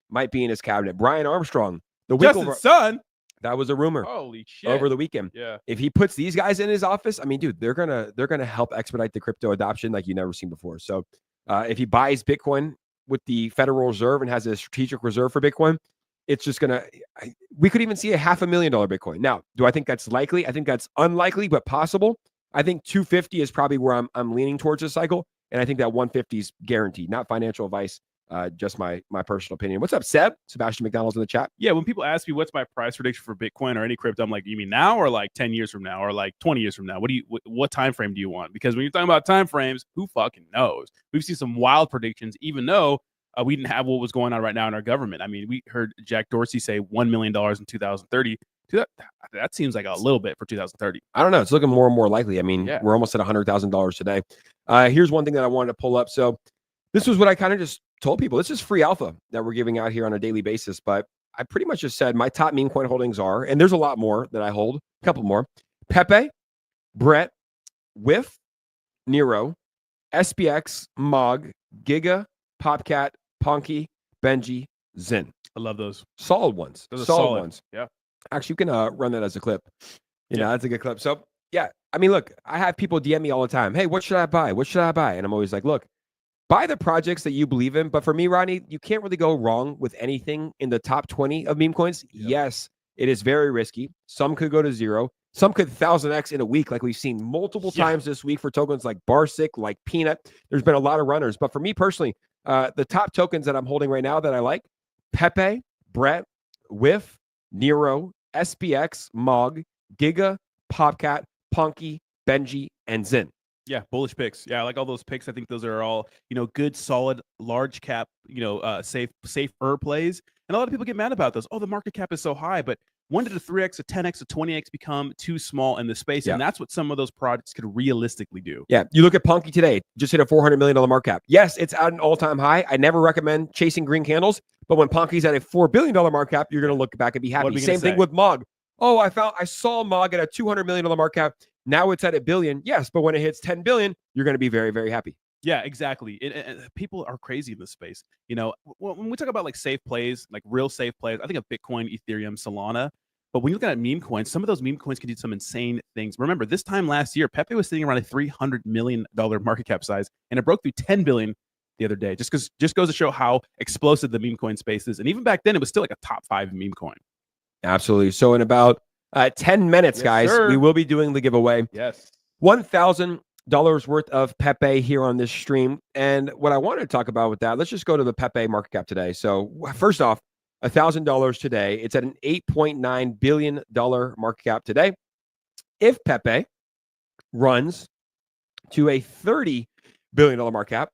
might be in his cabinet. Brian Armstrong, Justin's son. That was a rumor. Holy shit. Over the weekend. Yeah. If he puts these guys in his office, I mean, dude, they're gonna help expedite the crypto adoption like you've never seen before. So if he buys Bitcoin with the Federal Reserve and has a strategic reserve for Bitcoin, it's just we could even see a $500,000 Bitcoin. Now, do I think that's likely? I think that's unlikely, but possible. I think 250 is probably where I'm leaning towards this cycle. And I think that 150 is guaranteed, not financial advice. Just my personal opinion. What's up, Seb? Sebastian McDonald's in the chat. Yeah, when people ask me what's my price prediction for Bitcoin or any crypto, I'm like, you mean now or like 10 years from now or like 20 years from now? What time frame do you want? Because when you're talking about time frames, who fucking knows? We've seen some wild predictions, even though we didn't have what was going on right now in our government. I mean, we heard Jack Dorsey say $1 million in 2030. That seems like a little bit for 2030. I don't know. It's looking more and more likely. I mean, we're almost at $100,000 today. Here's one thing that I wanted to pull up. So this was what I kind of just told people. This is free alpha that we're giving out here on a daily basis. But I pretty much just said my top meme coin holdings are, and there's a lot more that I hold, a couple more: Pepe, Brett, Whiff, Nero, SPX, Mog, Giga, Popcat, Ponky, Benji, Zin. I love those. Solid ones. Those are solid ones. Yeah. Actually, you can run that as a clip. You know, that's a good clip. So, yeah, I mean, look, I have people DM me all the time. Hey, what should I buy? What should I buy? And I'm always like, look, buy the projects that you believe in. But for me, Rodney, you can't really go wrong with anything in the top 20 of meme coins. Yep. Yes, it is very risky. Some could go to zero. Some could 1000x in a week, like we've seen multiple times this week for tokens like Barsik, like Peanut. There's been a lot of runners. But for me personally, the top tokens that I'm holding right now that I like: Pepe, Brett, Whiff, Nero, SPX, Mog, Giga, Popcat, Ponky, Benji, and Zin. Yeah, bullish picks. Yeah, I like all those picks. I think those are all, good, solid, large cap, safer plays. And a lot of people get mad about those. Oh, the market cap is so high. But when did a 3x, a 10x, a 20x become too small in the space? Yeah. And that's what some of those products could realistically do. Yeah, you look at Punky today, just hit a $400 million market cap. Yes, it's at an all-time high. I never recommend chasing green candles, but when Punky's at a $4 billion market cap, you're going to look back and be happy. Same thing with Mog. Oh, I saw Mog at a $200 million market cap. Now it's at $1 billion. Yes, but when it hits $10 billion, you're going to be very, very happy. Yeah, exactly. People are crazy in this space. You know, when we talk about like safe plays, like real safe plays, I think of Bitcoin, Ethereum, Solana. But when you look at meme coins, some of those meme coins can do some insane things. Remember, this time last year, Pepe was sitting around a $300 million market cap size, and it broke through $10 billion the other day. Just goes to show how explosive the meme coin space is. And even back then, it was still like a top 5 meme coin. Absolutely. So in about 10 minutes, guys, sir. we will be doing the giveaway. Yes. $1,000 worth of Pepe here on this stream. And what I wanted to talk about with that, let's just go to the Pepe market cap today. So first off, $1,000 today. It's at an $8.9 billion market cap today. If Pepe runs to a $30 billion market cap,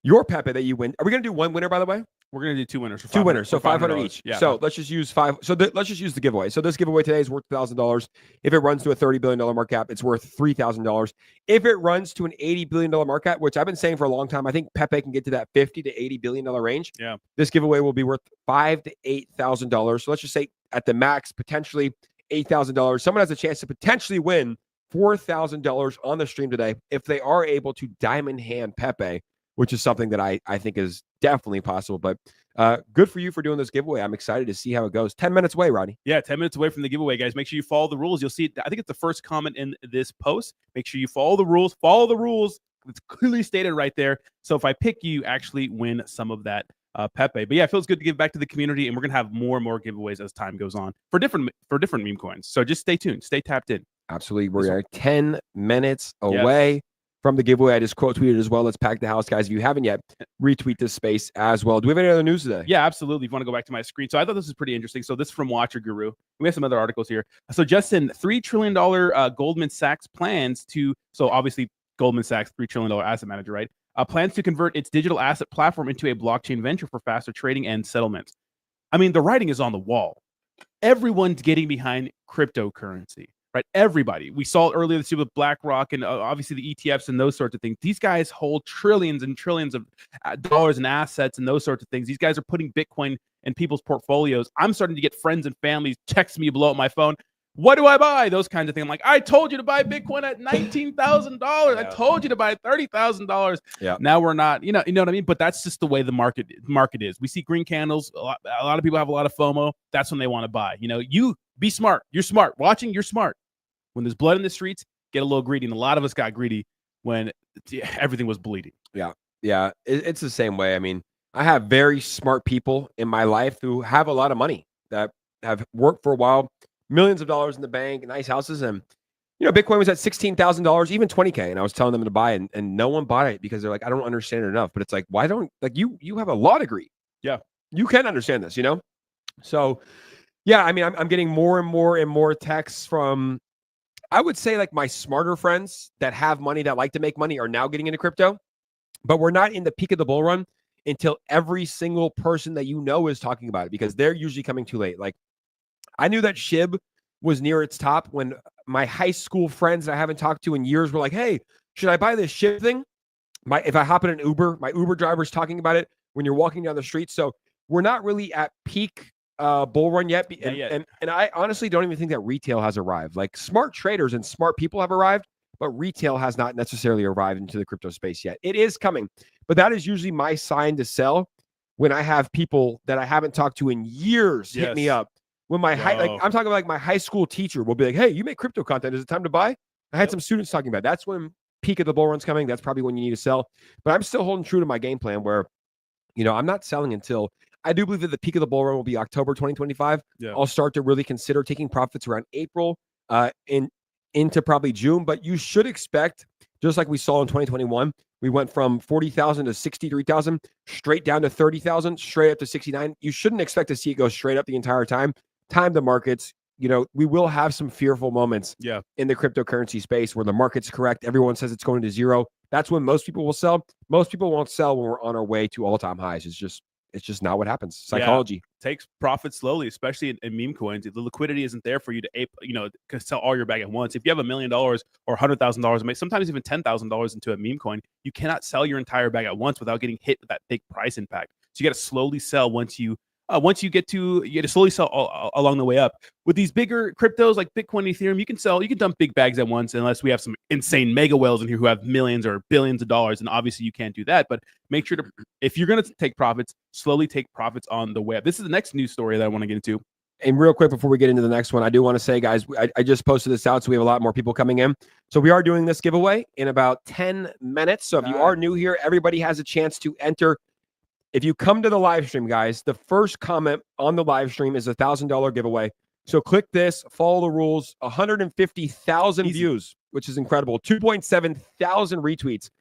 your Pepe that you win, are we going to do one winner, by the way? We're going to do 2 winners. Two winners, so $500 each. Yeah. So let's just use five. So let's just use the giveaway. So this giveaway today is worth $1,000. If it runs to a $30 billion market cap, it's worth $3,000. If it runs to an $80 billion market cap, which I've been saying for a long time, I think Pepe can get to that $50 to $80 billion range. Yeah. This giveaway will be worth $5,000 to $8,000. So let's just say at the max, potentially $8,000. Someone has a chance to potentially win $4,000 on the stream today if they are able to diamond hand Pepe, which is something that I think is definitely possible. But good for you for doing this giveaway. I'm excited to see how it goes. 10 minutes away, Rodney. Yeah, 10 minutes away from the giveaway, guys. Make sure you follow the rules. You'll see it. I think it's the first comment in this post. Make sure you follow the rules. Follow the rules. It's clearly stated right there. So if I pick you, you actually win some of that Pepe. But yeah, it feels good to give back to the community, and we're gonna have more and more giveaways as time goes on for different meme coins. So just stay tuned. Stay tapped in. Absolutely. We're 10 minutes away from the giveaway. I just quote tweeted as well. Let's pack the house, guys. If you haven't yet, retweet this space as well. Do we have any other news today? Yeah, absolutely. If you want to go back to my screen. So I thought this was pretty interesting. So this is from Watcher Guru. We have some other articles here. So Justin, $3 trillion Goldman Sachs plans to, so obviously Goldman Sachs, $3 trillion asset manager, right? Plans to convert its digital asset platform into a blockchain venture for faster trading and settlements. I mean, the writing is on the wall. Everyone's getting behind cryptocurrency. Right, everybody. We saw it earlier this year with BlackRock and obviously the ETFs and those sorts of things. These guys hold trillions and trillions of dollars in assets and those sorts of things. These guys are putting Bitcoin in people's portfolios. I'm starting to get friends and families text me below my phone. What do I buy? Those kinds of things. I'm like, I told you to buy Bitcoin at $19,000. I told you to buy $30,000. Yeah. Now we're not. You know what I mean. But that's just the way the market is. We see green candles. A lot of people have a lot of FOMO. That's when they want to buy. You know, you be smart. You're smart. Watching, you're smart. When there's blood in the streets, get a little greedy. And a lot of us got greedy when everything was bleeding. Yeah. It's the same way. I mean, I have very smart people in my life who have a lot of money that have worked for a while, millions of dollars in the bank, nice houses. And, you know, Bitcoin was at $16,000, even 20K. And I was telling them to buy it, and no one bought it because they're like, I don't understand it enough. But it's like, why don't, like, you have a law degree. Yeah. You can understand this, you know? So, yeah, I mean, I'm getting more and more texts from, I would say, like, my smarter friends that have money, that like to make money, are now getting into crypto. But we're not in the peak of the bull run until every single person that you know is talking about it, because they're usually coming too late. Like, I knew that SHIB was near its top when my high school friends that I haven't talked to in years were like, hey, should I buy this SHIB thing? If I hop in an Uber, my Uber driver's talking about it when you're walking down the street. So we're not really at peak bull run yet. And I honestly don't even think that retail has arrived. Like, smart traders and smart people have arrived, but retail has not necessarily arrived into the crypto space yet. It is coming, but that is usually my sign to sell when I have people that I haven't talked to in years hit me up. When I'm talking about, like, my high school teacher will be like, hey, you make crypto content. Is it time to buy? I had some students talking about it. That's when peak of the bull run's coming. That's probably when you need to sell. But I'm still holding true to my game plan where, you know, I'm not selling until I do believe that the peak of the bull run will be October 2025. Yeah. I'll start to really consider taking profits around April into probably June. But you should expect, just like we saw in 2021, we went from 40,000 to 63,000, straight down to 30,000, straight up to 69. You shouldn't expect to see it go straight up the entire time. Time the markets. You know, we will have some fearful moments in the cryptocurrency space where the market's correct. Everyone says it's going to zero. That's when most people will sell. Most people won't sell when we're on our way to all-time highs. It's just it's just not what happens. Psychology. Takes profit slowly, especially in meme coins. If the liquidity isn't there for you to sell all your bag at once. If you have $1 million or $100,000, sometimes even $10,000 into a meme coin, you cannot sell your entire bag at once without getting hit with that big price impact. So you got to slowly sell once you get to slowly sell all along the way up. With these bigger cryptos like Bitcoin, Ethereum, you can dump big bags at once, unless we have some insane mega whales in here who have millions or billions of dollars, and obviously you can't do that. But make sure to, if you're going to take profits, slowly take profits on the way up. This is the next news story that I want to get into. And real quick before we get into the next one, I do want to say, guys, I just posted this out, so we have a lot more people coming in. So we are doing this giveaway in about 10 minutes. So if you are new here, everybody has a chance to enter. If you come to the live stream, guys, the first comment on the live stream is a $1,000 giveaway. So click this, follow the rules. 150,000 views, which is incredible. 2.7 thousand retweets,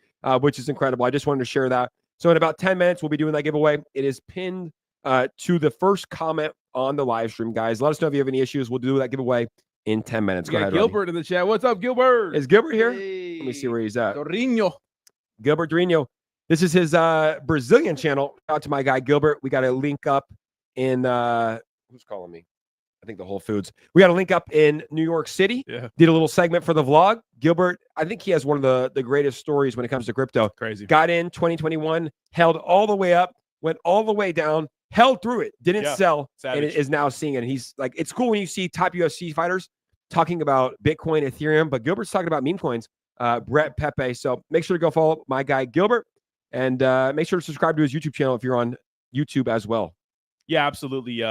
which is incredible. I just wanted to share that. So in about 10 minutes, we'll be doing that giveaway. It is pinned to the first comment on the live stream, guys. Let us know if you have any issues. We'll do that giveaway in 10 minutes. Go ahead, Gilbert Rodney. in the chat. What's up, Gilbert? Is Gilbert here? Hey. Let me see where he's at. Dorino. Gilbert Dorino. This is his Brazilian channel. Shout out to my guy, Gilbert. We got a link up in, who's calling me? I think the Whole Foods. We got a link up in New York City. Yeah. Did a little segment for the vlog. Gilbert, I think he has one of the greatest stories when it comes to crypto. Crazy. Got in 2021, held all the way up, went all the way down, held through it, didn't sell, Savage. and is now seeing it. And he's like, it's cool when you see top UFC fighters talking about Bitcoin, Ethereum, but Gilbert's talking about meme coins, Brett Pepe. So make sure to go follow my guy, Gilbert. And make sure to subscribe to his YouTube channel if you're on YouTube as well. Yeah, absolutely.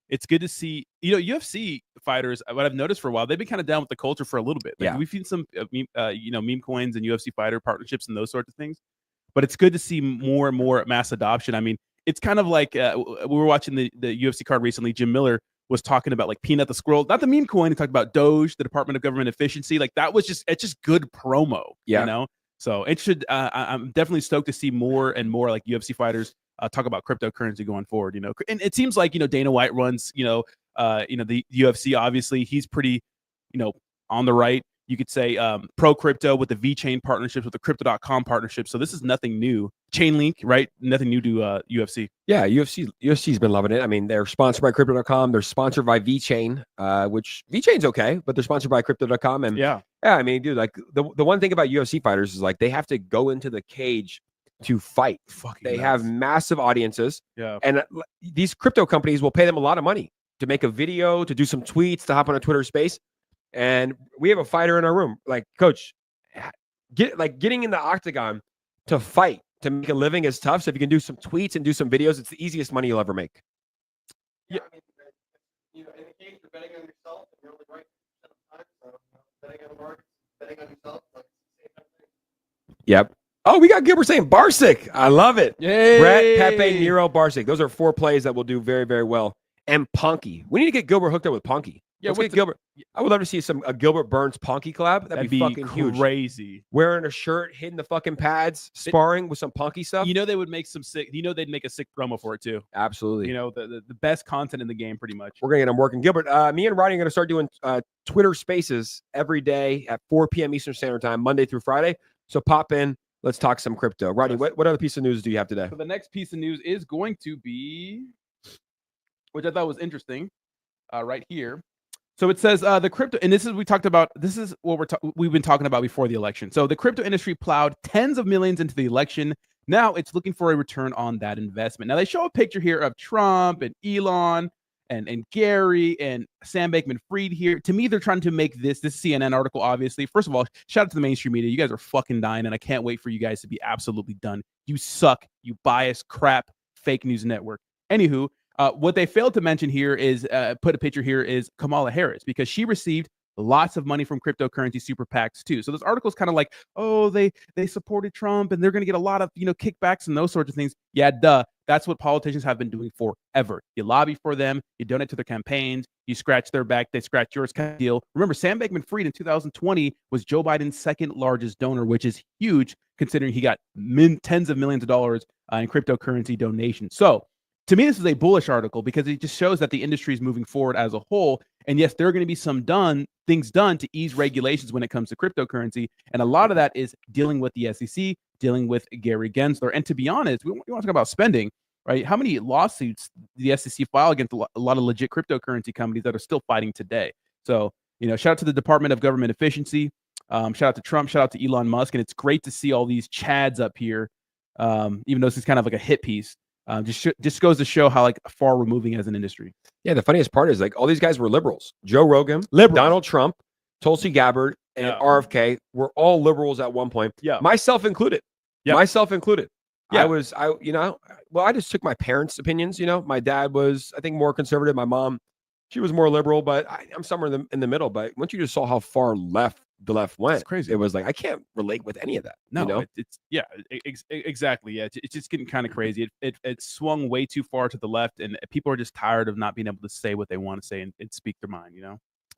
It's good to see, UFC fighters. What I've noticed for a while, they've been kind of down with the culture for a little bit. We've seen some, meme coins and UFC fighter partnerships and those sorts of things. But it's good to see more and more mass adoption. I mean, it's kind of like we were watching the UFC card recently. Jim Miller was talking about like Peanut the Squirrel, not the meme coin. He talked about Doge, the Department of Government Efficiency. Like that was it's just good promo. Yeah. So it should. I'm definitely stoked to see more and more like UFC fighters talk about cryptocurrency going forward. And it seems like Dana White runs the UFC. Obviously, he's pretty on the right. You could say pro crypto with the VeChain partnerships, with the Crypto.com partnership. So this is nothing new. Chainlink, right? Nothing new to UFC. Yeah, UFC's been loving it. I mean, they're sponsored by Crypto.com. They're sponsored by VeChain, which VeChain's okay, but they're sponsored by Crypto.com. And yeah, I mean, dude, like the one thing about UFC fighters is like they have to go into the cage to fight. They have massive audiences. Yeah, and these crypto companies will pay them a lot of money to make a video, to do some tweets, to hop on a Twitter space. And we have a fighter in our room. Like, coach, getting in the octagon to fight, to make a living is tough. So if you can do some tweets and do some videos, it's the easiest money you'll ever make. Yeah, I mean, in the case, you're betting on yourself, and you're only right percent of the time. So betting on the market, betting on yourself, like the same thing. Yep. Oh, we got Gilbert saying Barsik. I love it. Yay. Brett, Pepe, Nero, Barsik. Those are 4 plays that will do very, very well. And Ponky. We need to get Gilbert hooked up with Ponky. Yeah, let's get Gilbert. I would love to see a Gilbert Burns Ponky collab. That'd be fucking huge. Crazy. Wearing a shirt, hitting the fucking pads, sparring with some Ponky stuff. They would make some sick. They'd make a sick promo for it too. Absolutely. The best content in the game, pretty much. We're gonna get them working. Gilbert, me and Rodney are gonna start doing Twitter Spaces every day at 4 p.m. Eastern Standard Time, Monday through Friday. So pop in. Let's talk some crypto. Rodney, what other piece of news do you have today? So the next piece of news is going to be, which I thought was interesting, right here. So it says the crypto, and this is what we've been talking about before the election. So the crypto industry plowed tens of millions into the election. Now it's looking for a return on that investment. Now they show a picture here of Trump and Elon and Gary and Sam Bankman-Fried here. To me, they're trying to make this CNN article, obviously. First of all, shout out to the mainstream media. You guys are fucking dying, and I can't wait for you guys to be absolutely done. You suck. You biased crap fake news network. Anywho, what they failed to mention here is put a picture here is Kamala Harris, because she received lots of money from cryptocurrency super PACs too. So this article is kind of like, oh, they supported Trump and they're going to get a lot of kickbacks and those sorts of things. Yeah, duh. That's what politicians have been doing forever. You lobby for them, you donate to their campaigns, you scratch their back, they scratch yours kind of deal. Remember, Sam Bankman-Fried in 2020 was Joe Biden's second largest donor, which is huge considering he got tens of millions of dollars in cryptocurrency donations. So to me, this is a bullish article because it just shows that the industry is moving forward as a whole. And yes, there are going to be some things done to ease regulations when it comes to cryptocurrency. And a lot of that is dealing with the SEC, dealing with Gary Gensler. And to be honest, we want to talk about spending. right? How many lawsuits the SEC file against a lot of legit cryptocurrency companies that are still fighting today? So, shout out to the Department of Government Efficiency. Shout out to Trump. Shout out to Elon Musk. And it's great to see all these Chads up here, even though this is kind of like a hit piece. Just goes to show how like far we're moving as an industry. Yeah, the funniest part is like all these guys were liberals. Joe Rogan, Donald Trump, Tulsi Gabbard, and RFK were all liberals at one point. Yeah, myself included. Yeah, myself included. Yeah. I just took my parents' opinions. My dad was, I think, more conservative. My mom, she was more liberal, but I'm somewhere in the middle. But once you just saw how far left the left went, it's crazy. It was like I can't relate with any of that. No, exactly. Yeah, it's just getting kind of crazy. It swung way too far to the left, and people are just tired of not being able to say what they want to say and speak their mind.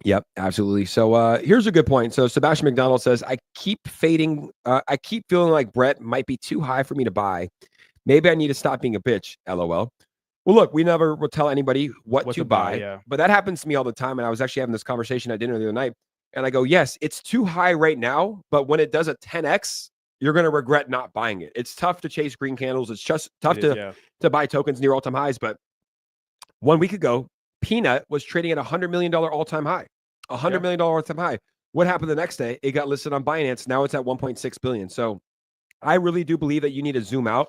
Yep, absolutely. So here's a good point. So Sebastian McDonald says, I keep feeling like Brett might be too high for me to buy. Maybe I need to stop being a bitch. LOL. Well, look, we never will tell anybody what to buy, but that happens to me all the time. And I was actually having this conversation at dinner the other night, and I go, yes, it's too high right now, but when it does a 10x, you're going to regret not buying it. It's tough to chase green candles. It's just tough to buy tokens near all-time highs. But 1 week ago, Peanut was trading at $100 million all-time high. $100 million all-time high. What happened the next day? It got listed on Binance. Now it's at 1.6 billion. So I really do believe that you need to zoom out.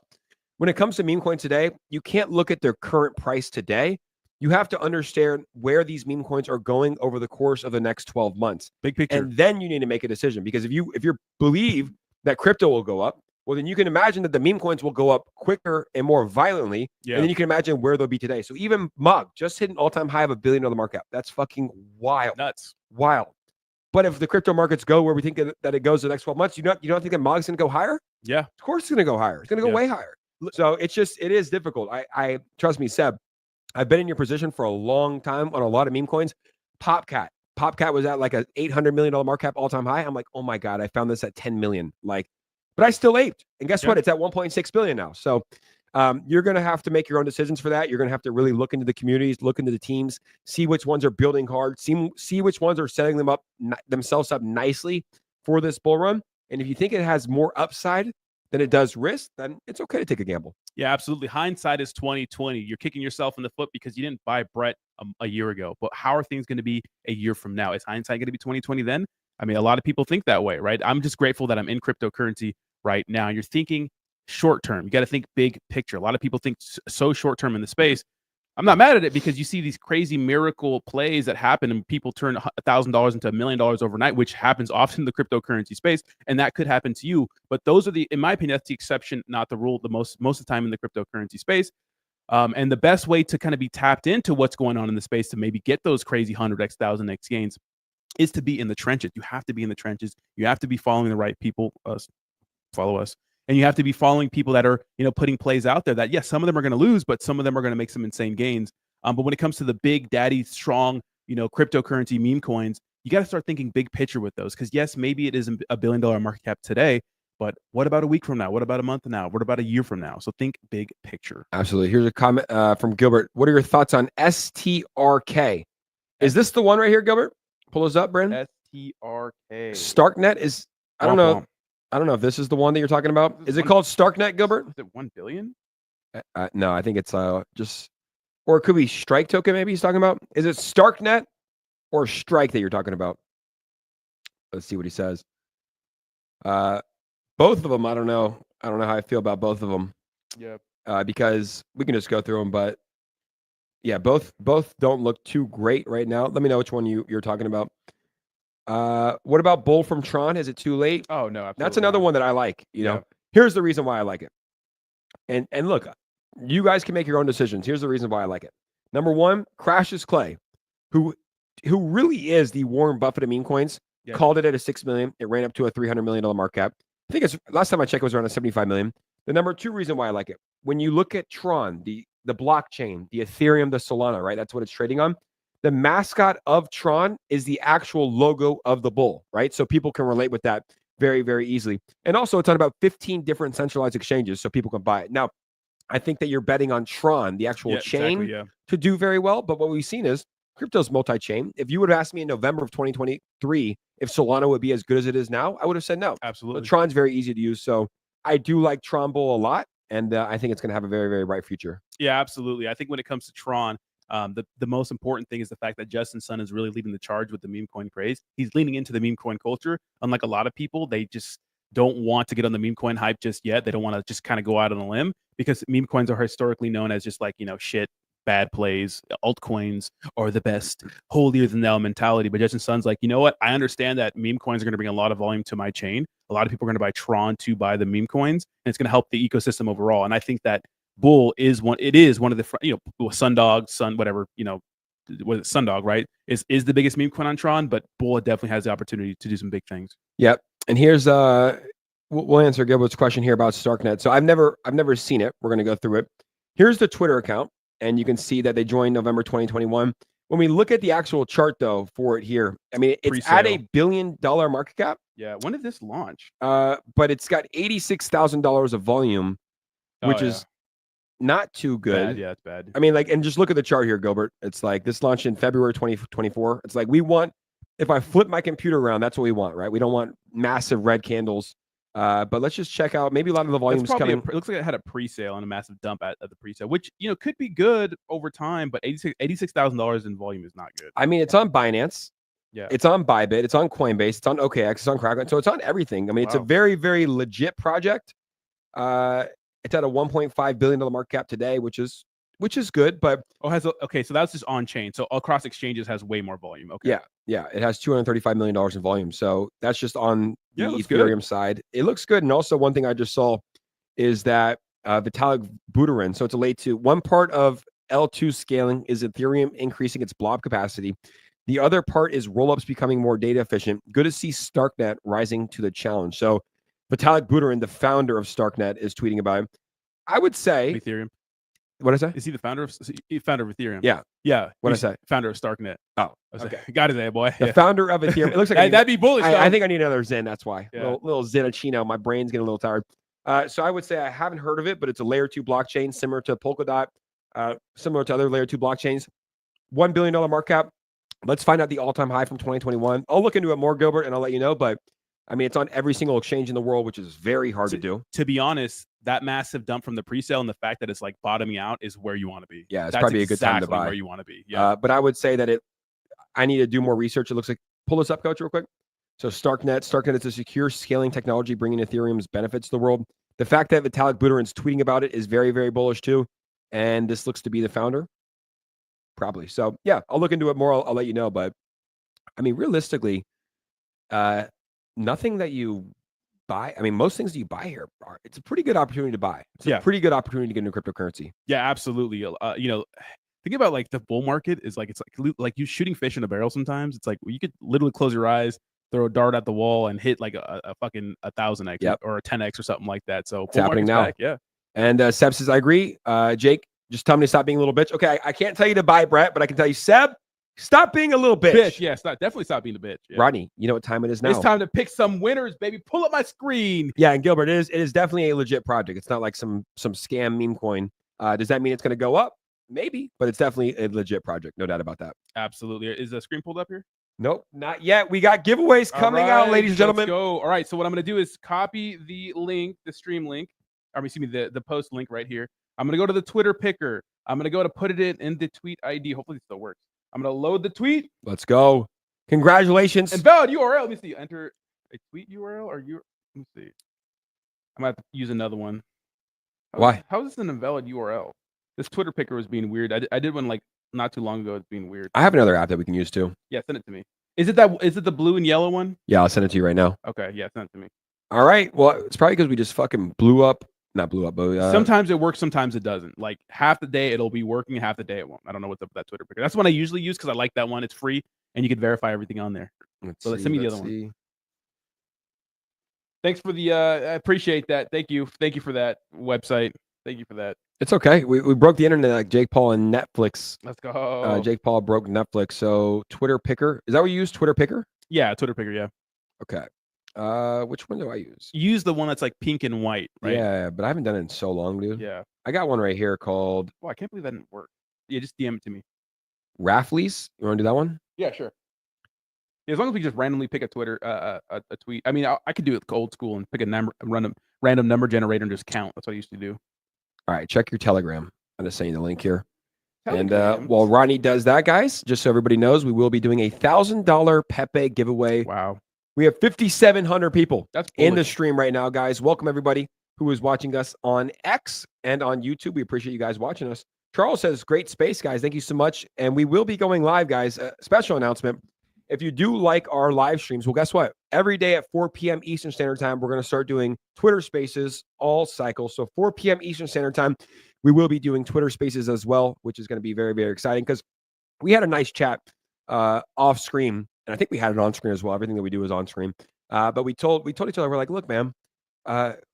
When it comes to meme coins today, you can't look at their current price today. You have to understand where these meme coins are going over the course of the next 12 months. Big picture. And then you need to make a decision, because if you believe that crypto will go up, well, then you can imagine that the meme coins will go up quicker and more violently. And then you can imagine where they'll be today. So even Mug just hit an all-time high of $1 billion market cap. That's fucking wild. Nuts. Wild. But if the crypto markets go where we think that it goes the next 12 months, you don't think that Mug's going to go higher? Yeah. Of course it's going to go higher. It's going to go way higher. So it is difficult. I trust me, Seb, I've been in your position for a long time on a lot of meme coins. Popcat was at like a $800 million market cap all-time high. I'm like, oh my God, I found this at 10 million. But I still aped. And guess what? It's at 1.6 billion now. So you're going to have to make your own decisions for that. You're going to have to really look into the communities, look into the teams, see which ones are building hard, see which ones are setting themselves up nicely for this bull run. And if you think it has more upside than it does risk, then it's okay to take a gamble. Yeah, absolutely. Hindsight is 2020. You're kicking yourself in the foot because you didn't buy Brett a year ago. But how are things going to be a year from now? Is hindsight going to be 2020 then? I mean, a lot of people think that way, right? I'm just grateful that I'm in cryptocurrency right now. You're thinking short term. You got to think big picture. A lot of people think so short term in the space. I'm not mad at it, because you see these crazy miracle plays that happen and people turn $1,000 into $1 million overnight, which happens often in the cryptocurrency space. And that could happen to you. But those are in my opinion, that's the exception, not the rule, most of the time in the cryptocurrency space. And the best way to kind of be tapped into what's going on in the space to maybe get those crazy 100x, 1000x gains is to be in the trenches. You have to be in the trenches. You have to be following the right people. Follow us. And you have to be following people that are, putting plays out there that, yes, some of them are going to lose, but some of them are going to make some insane gains. But when it comes to the big daddy, strong, cryptocurrency meme coins, you got to start thinking big picture with those. Because yes, maybe it is $1 billion market cap today, but what about a week from now? What about a month from now? What about a year from now? So think big picture. Absolutely. Here's a comment from Gilbert. What are your thoughts on STRK? Is this the one right here, Gilbert? Pull us up, Brandon. STRK. Starknet is, I don't know. I don't know if this is the one that you're talking about. Is it called Starknet, Gilbert? Is it 1 billion? No, I think it's just, or it could be Strike token. Maybe he's talking about. Is it Starknet or Strike that you're talking about? Let's see what he says. Both of them. I don't know. I don't know how I feel about both of them. Yeah. Because we can just go through them, but yeah, both don't look too great right now. Let me know which one you're talking about. What about Bull from Tron? Is it too late? Oh no, that's another one that I like. Here's the reason why I like it. And look, you guys can make your own decisions. Here's the reason why I like it. Number one, Crashes Clay, who really is the Warren Buffett of meme coins, called it at a 6 million. It ran up to a $300 million market cap. I think it's last time I checked, it was around a 75 million. The number two reason why I like it, when you look at Tron, the blockchain, the Ethereum, the Solana, right? That's what it's trading on. The mascot of Tron is the actual logo of the bull, right? So people can relate with that very, very easily. And also it's on about 15 different centralized exchanges, so people can buy it. Now, I think that you're betting on Tron, the actual chain, to do very well. But what we've seen is crypto's multi-chain. If you would have asked me in November of 2023 if Solana would be as good as it is now, I would have said no. Absolutely. But Tron's very easy to use. So I do like Tron Bull a lot. and I think it's going to have a very, very bright future. Yeah, absolutely. I think when it comes to Tron, the most important thing is the fact that Justin Sun is really leading the charge with the meme coin craze. He's leaning into the meme coin culture. Unlike a lot of people, they just don't want to get on the meme coin hype just yet. They don't want to just kind of go out on a limb because meme coins are historically known as just like, shit, bad plays, altcoins are the best, holier than thou mentality. But Justin Sun's like, you know what? I understand that meme coins are going to bring a lot of volume to my chain. A lot of people are going to buy Tron to buy the meme coins, and it's going to help the ecosystem overall. And I think that Bull is one. It is one of the Sundog, whatever, what is it, Sundog, right? Is the biggest meme coin on Tron, but Bull definitely has the opportunity to do some big things. Yep. And here's we'll answer Gilbert's question here about Starknet. So I've never seen it. We're going to go through it. Here's the Twitter account, and you can see that they joined November 2021. When we look at the actual chart though for it here, I mean it's Pre-sale. at $1 billion market cap. Yeah. When did this launch? But it's got $86,000 of volume, which is not too good. Bad. Yeah, it's bad. I mean, and just look at the chart here, Gilbert. It's like this launched in February 2024. It's like if I flip my computer around, that's what we want, right? We don't want massive red candles. But let's just check out. Maybe a lot of the volume's coming. It looks like it had a pre-sale and a massive dump at the pre-sale, which could be good over time. But $86,000 in volume is not good. I mean, it's on Binance. Yeah, it's on Bybit. It's on Coinbase. It's on OKX. It's on Kraken. So it's on everything. I mean, it's a very, very legit project. It's at a $1.5 billion market cap today, which is good. But so that's just on chain. So across exchanges has way more volume. Okay. Yeah, it has $235 million in volume. So that's just on the Ethereum side. It looks good. And also one thing I just saw is that Vitalik Buterin. So it's a late to one part of L2 scaling is Ethereum increasing its blob capacity. The other part is rollups becoming more data efficient. Good to see Starknet rising to the challenge. So Vitalik Buterin, the founder of Starknet, is tweeting about it. I would say Ethereum. What did I say? Is he the founder of Ethereum? Yeah. What did I say? Founder of Starknet. Oh, okay. Got it there, boy. The founder of Ethereum. It looks like that'd be bullish. I think I need another Zen. That's why. Yeah. Little Zenachino. My brain's getting a little tired. So I would say I haven't heard of it, but it's a layer 2 blockchain similar to Polkadot, similar to other layer 2 blockchains. $1 billion market cap. Let's find out the all-time high from 2021. I'll look into it more, Gilbert, and I'll let you know. But I mean, it's on every single exchange in the world, which is very hard to do. To be honest, that massive dump from the pre-sale and the fact that it's like bottoming out is where you want to be. Yeah, it's probably a good time to buy. Where you want to be. Yeah. But I would say that I need to do more research. It looks like, pull this up, Coach, real quick. So Starknet is a secure scaling technology bringing Ethereum's benefits to the world. The fact that Vitalik Buterin's tweeting about it is very, very bullish too. And this looks to be the founder. Probably. So yeah, I'll look into it more. I'll let you know. But I mean, realistically, nothing that you buy. I mean, most things that you buy here it's a pretty good opportunity to buy. It's a pretty good opportunity to get into cryptocurrency. Yeah, absolutely. Think about like the bull market is like, it's like you shooting fish in a barrel sometimes. It's like you could literally close your eyes, throw a dart at the wall and hit like a fucking 1,000x or a 10x or something like that. So it's happening now. Back, yeah. And Seb says, I agree. Jake, just tell me to stop being a little bitch. Okay, I can't tell you to buy, Brett, but I can tell you, Seb, stop being a little bitch. Yeah, definitely stop being a bitch. Yeah. Rodney, you know what time it is now? It's time to pick some winners, baby. Pull up my screen. Yeah, and Gilbert, it is definitely a legit project. It's not like some scam meme coin. Does that mean it's going to go up? Maybe, but it's definitely a legit project. No doubt about that. Absolutely. Is the screen pulled up here? Nope, not yet. We got giveaways coming out, ladies and gentlemen. Let's go. All right, so what I'm going to do is copy the link, the stream link, the post link right here. I'm going to go to the Twitter picker. I'm going to go to put it in the tweet ID. Hopefully it still works. I'm going to load the tweet. Let's go. Congratulations. And valid URL. Let me see. Enter a tweet URL or you. Let me see. I might have to use another one. Why? How is this an invalid URL? This Twitter picker was being weird. I did one like not too long ago. It's being weird. I have another app that we can use too. Yeah, send it to me. Is it the blue and yellow one? Yeah, I'll send it to you right now. Okay, yeah, send it to me. All right. Well, it's probably because we just fucking blew up. Not blew up, but sometimes it works, sometimes it doesn't. Like half the day it'll be working, half the day it won't. I don't know what's up with that Twitter picker. That's one I usually use because I like that one. It's free and you can verify everything on there. Let's send me the other one. Thanks for the I appreciate that. Thank you for that website. Thank you for that. It's okay. We broke the internet like Jake Paul and Netflix. Let's go. Jake Paul broke Netflix. So Twitter picker. Is that what you use? Twitter picker? Yeah, Twitter picker, yeah. Okay. Which one do I use? You use the one that's like pink and white, right? Yeah, but I haven't done it in so long, dude. Yeah. I got one right here called I can't believe that didn't work. Yeah, just DM it to me. Raffles. You want to do that one? Yeah, sure. Yeah, as long as we just randomly pick a Twitter a tweet. I mean, I could do it old school and pick a random number generator and just count. That's what I used to do. All right, check your Telegram. I'm just saying the link here. Telegram. And while Ronnie does that, guys, just so everybody knows, we will be doing a $1,000 Pepe giveaway. Wow. We have 5,700 people That's in the bullish. stream right now, guys. Welcome everybody who is watching us on X and on YouTube. We appreciate you guys watching us. Charles says, great space, guys. Thank you so much. And we will be going live, guys. Special announcement. If you do like our live streams, well, guess what? Every day at 4 p.m. Eastern Standard Time, we're going to start doing Twitter Spaces all cycle. So 4 p.m. Eastern Standard Time, we will be doing Twitter Spaces as well, which is going to be very, very exciting because we had a nice chat off screen, and I think we had it on screen as well. Everything that we do is on screen. But we told each other, we're like, look, man,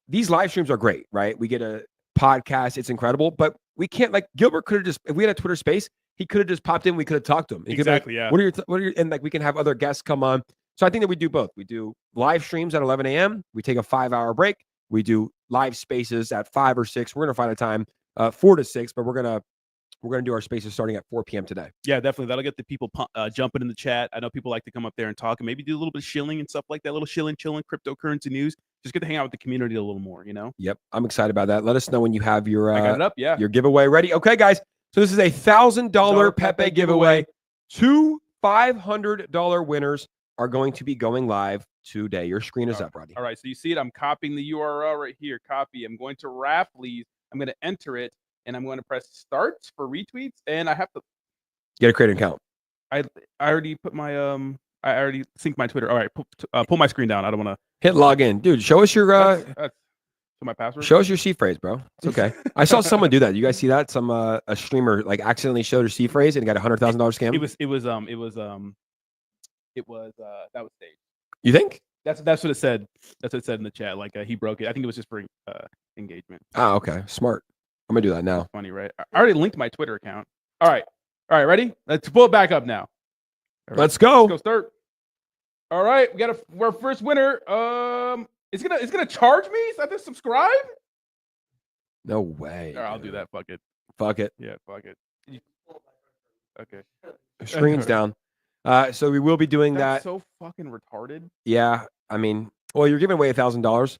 these live streams are great, right? We get a podcast, it's incredible, but we can't, like, Gilbert could have just, if we had a Twitter Space, he could have just popped in. We could have talked to him. Exactly. Yeah. What are your, and like we can have other guests come on. So I think that we do both. We do live streams at 11 a.m. We take a 5-hour break. We do live spaces at 5 or 6. We're gonna find a time 4 to 6, but we're gonna do our spaces starting at 4 p.m. today. Yeah, definitely. That'll get the people jumping in the chat. I know people like to come up there and talk and maybe do a little bit of shilling and stuff like that. A little chilling, cryptocurrency news. Just get to hang out with the community a little more, you know? Yep. I'm excited about that. Let us know when you have your I got it up, yeah. your giveaway ready. Okay, guys. So this is a $1,000 Pepe giveaway. 2 $500 winners are going to be going live today. Your screen is up, Rodney. All right, so you see it. I'm copying the URL right here. Copy. I'm going to Raffles. I'm going to enter it, and I'm going to press start for retweets. And I have to get a create an account. I already put my I already synced my Twitter. All right, pull my screen down. I don't want to hit log in, dude. Show us your that's my password. Show us your C phrase, bro. It's okay. I saw someone do that. You guys see that? Some a streamer like accidentally showed her C phrase and got $100,000 scam. It was that was staged. You think? That's what it said. That's what it said in the chat. Like he broke it. I think it was just for engagement. Oh, okay. Smart. I'm gonna do that now. That's funny, right? I already linked my Twitter account. All right, ready? Let's pull it back up now. Right. Let's go. Let's go start. All right, we got our first winner. It's gonna charge me? Is that to subscribe? No way. All right, I'll do that. Fuck it. Fuck it. Yeah, fuck it. Okay. Screen's down. So we will be doing That's that. so fucking retarded. Yeah. I mean, well, you're giving away $1,000.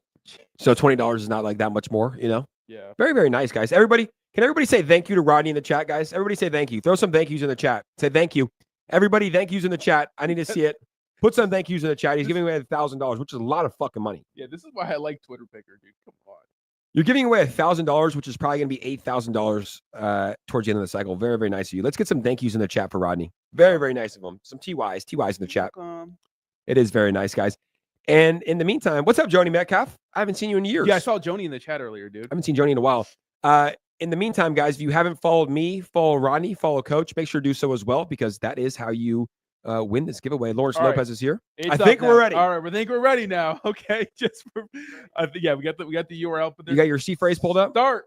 So $20 is not like that much more, you know? Yeah. Very, very nice, guys. Can everybody say thank you to Rodney in the chat, guys? Everybody say thank you. Throw some thank yous in the chat. Say thank you. Everybody, thank yous in the chat. I need to see it. Put some thank yous in the chat. He's giving away $1,000, which is a lot of fucking money. Yeah, this is why I like Twitter Picker, dude. Come on. You're giving away $1,000, which is probably going to be $8,000 towards the end of the cycle. Very, very nice of you. Let's get some thank yous in the chat for Rodney. Very, very nice of him. Some TYs in the chat. It is very nice, guys. And in the meantime, what's up, Joni Metcalf? I haven't seen you in years. Yeah, I saw Joni in the chat earlier, dude. I haven't seen Joni in a while. In the meantime, guys, if you haven't followed me, follow Rodney, follow Coach, make sure to do so as well, because that is how you win this giveaway. Lawrence Lopez is here. I think we're ready. All right, we think we're ready now. Okay, just for, yeah, we got the URL. You got your C phrase pulled up. Start.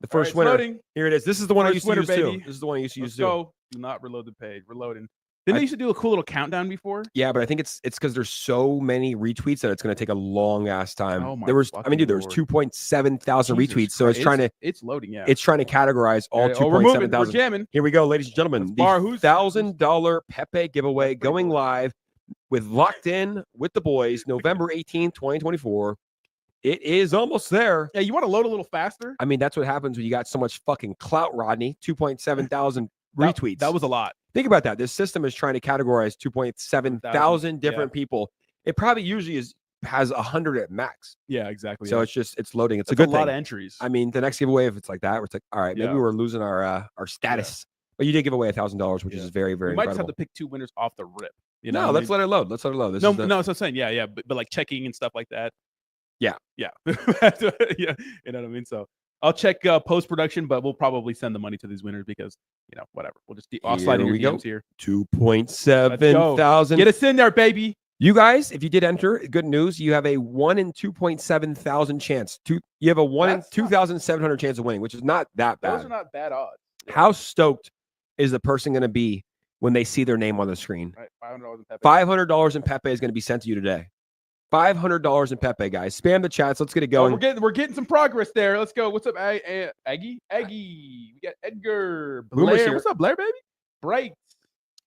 The first winner. Here it is. This is the one I used to use too. This is the one I used to use too. Go. Do not reload the page. Reloading. Didn't they used to do a cool little countdown before? Yeah, but I think it's because there's so many retweets that it's going to take a long ass time. Oh my there was 2.7 thousand retweets, so it's loading. Yeah, it's trying to categorize all 2.7 thousand. Jamming. Here we go, ladies and gentlemen. The $1,000 Pepe giveaway going live with Locked In with the Boys, November 18th, 2024. It is almost there. Yeah, you want to load a little faster? I mean, that's what happens when you got so much fucking clout, Rodney. 2.7 thousand retweets. That was a lot. Think about that. This system is trying to categorize 2.7 thousand different people. It probably usually has 100 at max. Yeah, exactly. So it's loading. It's a good thing. A lot of entries. I mean, the next giveaway, if it's like that, where it's like, all right, maybe we're losing our status. But you did give away $1,000, which is very, very. We might incredible. just have to pick 2 winners off the rip. You know, no, let's let it load. Let's let it load. No, that's what I'm saying. Yeah, but like checking and stuff like that. Yeah. Yeah. You know what I mean? So I'll check post-production, but we'll probably send the money to these winners because, whatever. We'll just I'll slide in your DMs here. 2.7 thousand. Get us in there, baby. You guys, if you did enter, good news. You have a 1 in 2.7 thousand chance. You have a 1 in 2,700 chance of winning, which is not that bad. Those are not bad odds. How stoked is the person going to be when they see their name on the screen? Right, $500 in Pepe. $500 in Pepe is going to be sent to you today. $500 in Pepe, guys. Spam the chats. Let's get it going. We're getting some progress there. Let's go. What's up, Aggie? We got Edgar. Blair. What's up, Blair, baby? Bright.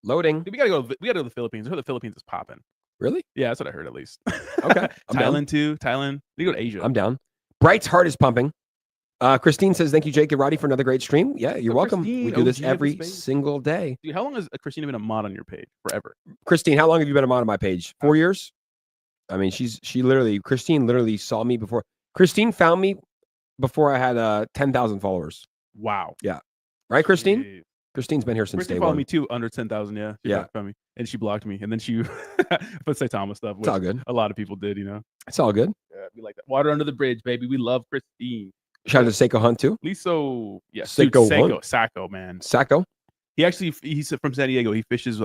Loading. Dude, we gotta go to the Philippines. I heard the Philippines is popping. Really? Yeah, that's what I heard at least. Okay. Thailand too. Thailand. We go to Asia. I'm down. Bright's heart is pumping. Christine says, thank you, Jake and Roddy, for another great stream. Yeah, you're welcome. Christine, We do this OG of the every space. single day. Dude, how long has Christina been a mod on your page? Forever. Christine, how long have you been a mod on my page? 4 years? I mean, Christine literally saw me before. Christine found me before I had 10,000 followers. Wow. Yeah. Right, Christine? Jeez. Christine's been here since Christine day followed one. me too, under 10,000. Yeah. She found me. And she blocked me. And then she put 𝗖𝗧 stuff. It's all good. A lot of people did, you know. It's all good. Yeah, we like that. Water under the bridge, baby. We love Christine. Shout out to Seiko Hunt too. Liso. Yeah. Sacco, man. Sacco. He's from San Diego. He fishes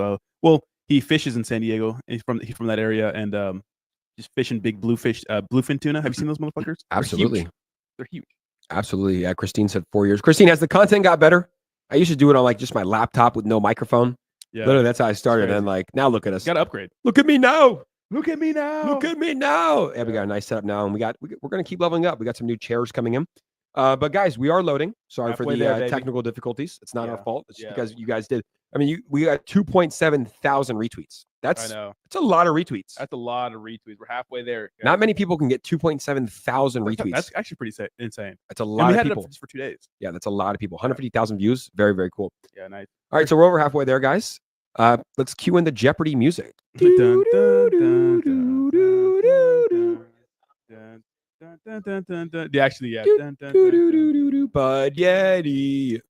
he fishes in San Diego. He's from that area and just fishing big bluefin tuna. Have you seen those motherfuckers? Absolutely. They're huge. Absolutely. Yeah, Christine said 4 years. Christine, has the content got better? I used to do it on like just my laptop with no microphone. Yeah. Literally, that's how I started. And like now look at us. Got to upgrade. Look at me now. Look at me now. Look at me now. Yeah, we got a nice setup now, and we're gonna keep leveling up. We got some new chairs coming in. But guys, we are loading. Sorry for the technical difficulties. It's not our fault. It's just because you guys did. I mean, we got 2.7 thousand retweets. I know. It's a lot of retweets. That's a lot of retweets. We're halfway there. Not many people can get 2.7 thousand retweets. That's actually pretty insane. That's a lot of people. It up for 2 days. Yeah, that's a lot of people. 150,000 views. Very, very cool. Yeah, nice. All right, so we're over halfway there, guys. Let's cue in the Jeopardy music. Actually, yeah. Bud Yeti.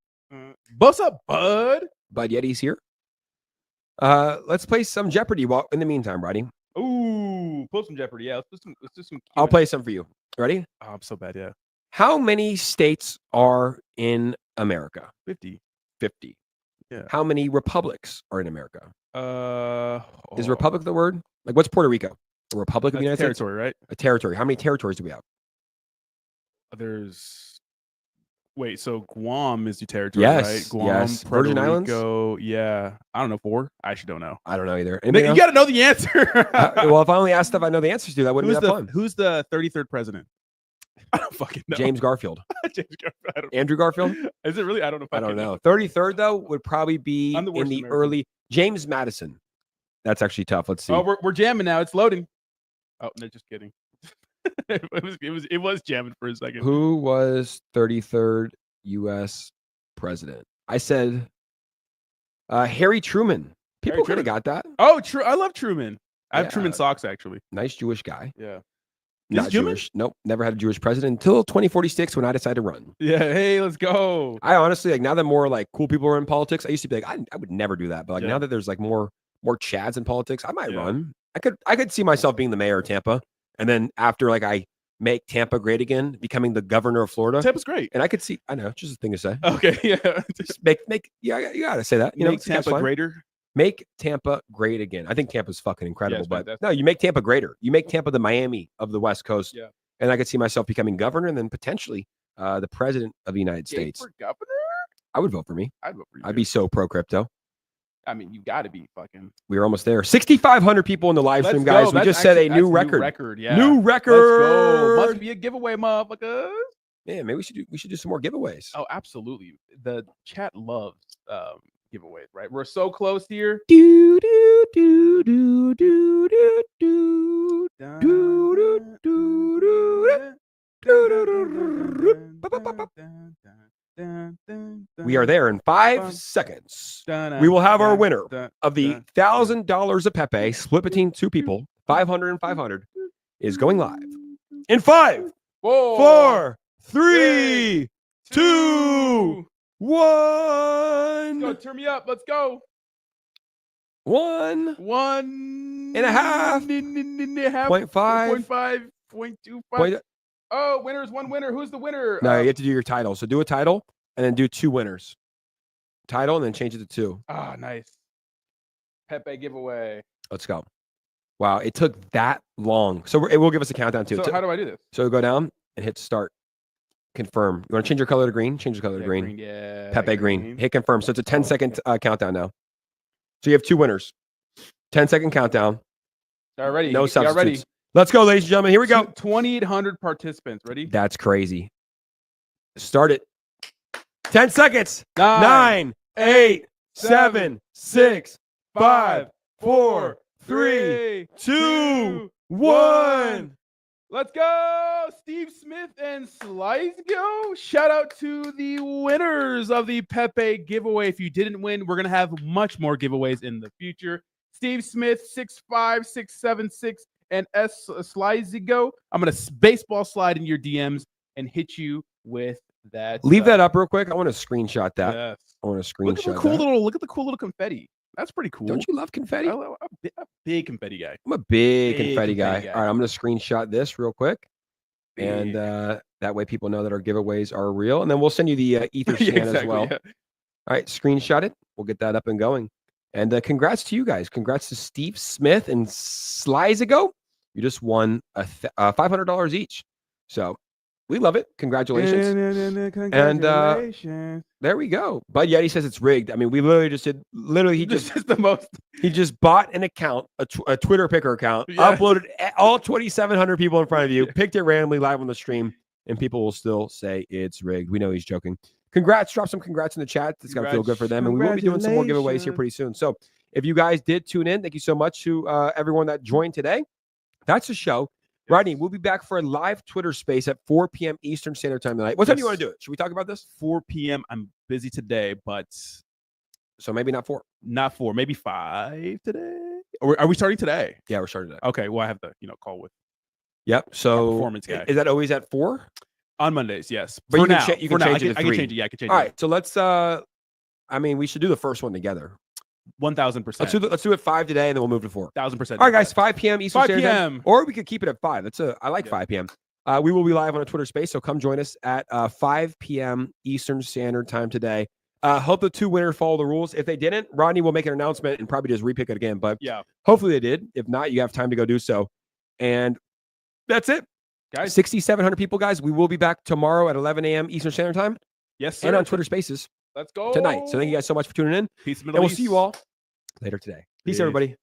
What's up, Bud? Bud Yeti's here. Let's play some Jeopardy. Well, in the meantime, Roddy. Ooh, pull some Jeopardy. Yeah, let's do some. I'll play some for you. Ready? Oh, I'm so bad. Yeah. How many states are in America? 50. 50. Yeah. How many republics are in America? Is Oh, republic the word? Like, what's Puerto Rico? A republic of the United States? territory, right? A territory. How many territories do we have? Wait, so Guam is your territory, Yes, right? Guam, yes. Puerto Virgin Islands? Rico, yeah. I don't know, 4? I actually don't know. I don't know either. You Anybody know? got to know the answer. Well, if I only asked stuff I know the answers to, that wouldn't be that fun. Who's the 33rd president? I don't fucking know. James Garfield. James Garfield. I don't know. Andrew Garfield? Is it really? I don't know. I don't know. 33rd, though, would probably be I'm the in worst the American. early. James Madison. That's actually tough. Let's see. Oh, we're jamming now. It's loading. Oh, no, just kidding. it was jamming for a second. Who was 33rd U.S. president? I said Harry Truman. People could have got that. Oh, true. I love Truman. I have Yeah. Truman socks, actually. Nice Jewish guy. Yeah. Not Is Truman? Jewish. Nope. Never had a Jewish president until 2046 when I decided to run. Yeah. Hey, let's go. I honestly, like, now that more like cool people are in politics, I used to be like, I would never do that. But like Yeah. now that there's like more Chads in politics, I might Yeah. run. I could see myself being the mayor of Tampa. And then after like I make Tampa great again, becoming the governor of Florida. Tampa's great. And I could see, I know, it's just a thing to say. Okay. Yeah. Just make yeah, you gotta say that. You know, Make Tampa greater. Make Tampa great again. I think Tampa's fucking incredible, it's but fantastic. no, you make Tampa greater. You make Tampa the Miami of the West Coast. Yeah. And I could see myself becoming governor and then potentially the president of the United Jake States. for governor? I would vote for me. I'd vote for you. I'd be so pro crypto. I mean, you got to be fucking. We were almost there. 6,500 people in the live stream, Let's guys. go. We That's just set a actually- new that's record. Yeah. New record. Let's go. Must be a giveaway, motherfuckers. Yeah, maybe we should do some more giveaways. Oh, absolutely. The chat loves giveaways, right? We're so close here. Do, do, do, do, do, do, do. Do, do, do, do, We are there in 5 seconds. We will have our winner of the $1,000 of Pepe split between 2 people, 500 and 500, is going live in 5, 4, 3, 2, 1. Go, turn me up. Let's go. 1 1 and a half. 0.5. 0.5. 0.25. Point, Oh, winner's one winner. Who's the winner? no, you have to do your title. So do a title and then do 2 winners. Title and then change it to 2. Ah, nice. Pepe giveaway. Let's go. Wow, it took that long. So it will give us a countdown too. So how do I do this? So go down and hit start. Confirm. You want to change your color to green? Change the color to green. Yeah. Pepe green. Hit confirm. So it's a 10-second countdown now. So you have 2 winners. 10-second countdown. Already. No Y'all substitutes. ready? Let's go, ladies and gentlemen. Here we go. 2,800 participants. Ready? That's crazy. Start it. 10 seconds. 9, 9, 8, 7, 6, 5, 4, 3, 2, 1. Let's go, Steve Smith and 𝗧𝗧. Shout out to the winners of the Pepe giveaway. If you didn't win, we're going to have much more giveaways in the future. Steve Smith, 𝗧𝗧𝗡, and 𝗧𝗧. I'm going to baseball slide in your DMs and hit you with that. Leave that up real quick. I want to screenshot that. Yes. I want to Look at screenshot the cool that. look at the cool little confetti. That's pretty cool. Don't you love confetti? I'm a big confetti guy. I'm a big Big confetti guy. confetti guy. All right, I'm going to screenshot this real quick. And that way people know that our giveaways are real. And then we'll send you the ether scan as well. Yeah. All right, screenshot it. We'll get that up and going. And congrats to you guys. Congrats to Steve Smith and 𝗧𝗧. You just won $500 each. So we love it. Congratulations. And there we go. Bud Yeti says it's rigged. I mean, we literally just did. Literally, he This just is the most. he just bought an account, a Twitter picker account, Yeah. uploaded all 2,700 people in front of you, picked it randomly live on the stream, and people will still say it's rigged. We know he's joking. Congrats. Drop some congrats in the chat. It's got to feel good for them. And we will be doing some more giveaways here pretty soon. So if you guys did tune in, thank you so much to everyone that joined today. That's the show. Rodney, we'll be back for a live Twitter space at 4 p.m. Eastern Standard Time tonight. What time do you want to do it? Should we talk about this? 4 p.m. I'm busy today, but So maybe not 4. not 4, maybe 5 today. Or are we starting today? Yeah, we're starting today. Okay, well, I have the call with Yep. So performance guy. is that always at 4? on Mondays. Yes, But for you can now, cha- you for can now, change it to I can 3. change it. Yeah, I can change All it. right. So let's I mean, we should do the first one together. 1,000%. Let's do it 5 today, and then we'll move to 4. 1,000%. All right, guys, 5 p.m. Eastern 5 Standard Time. p.m. Or we could keep it at 5. I like Yeah. 5 p.m. We will be live on a Twitter space, so come join us at 5 p.m. Eastern Standard Time today. Hope the 2 winners follow the rules. If they didn't, Rodney will make an announcement and probably just repick it again. But Yeah, hopefully they did. If not, you have time to go do so. And that's it. guys. 6,700 people, guys. We will be back tomorrow at 11 a.m. Eastern Standard Time Yes, sir. and on Twitter Spaces Let's go tonight. So thank you guys so much for tuning in. Peace, And we'll see you all later today. Peace, Peace. everybody.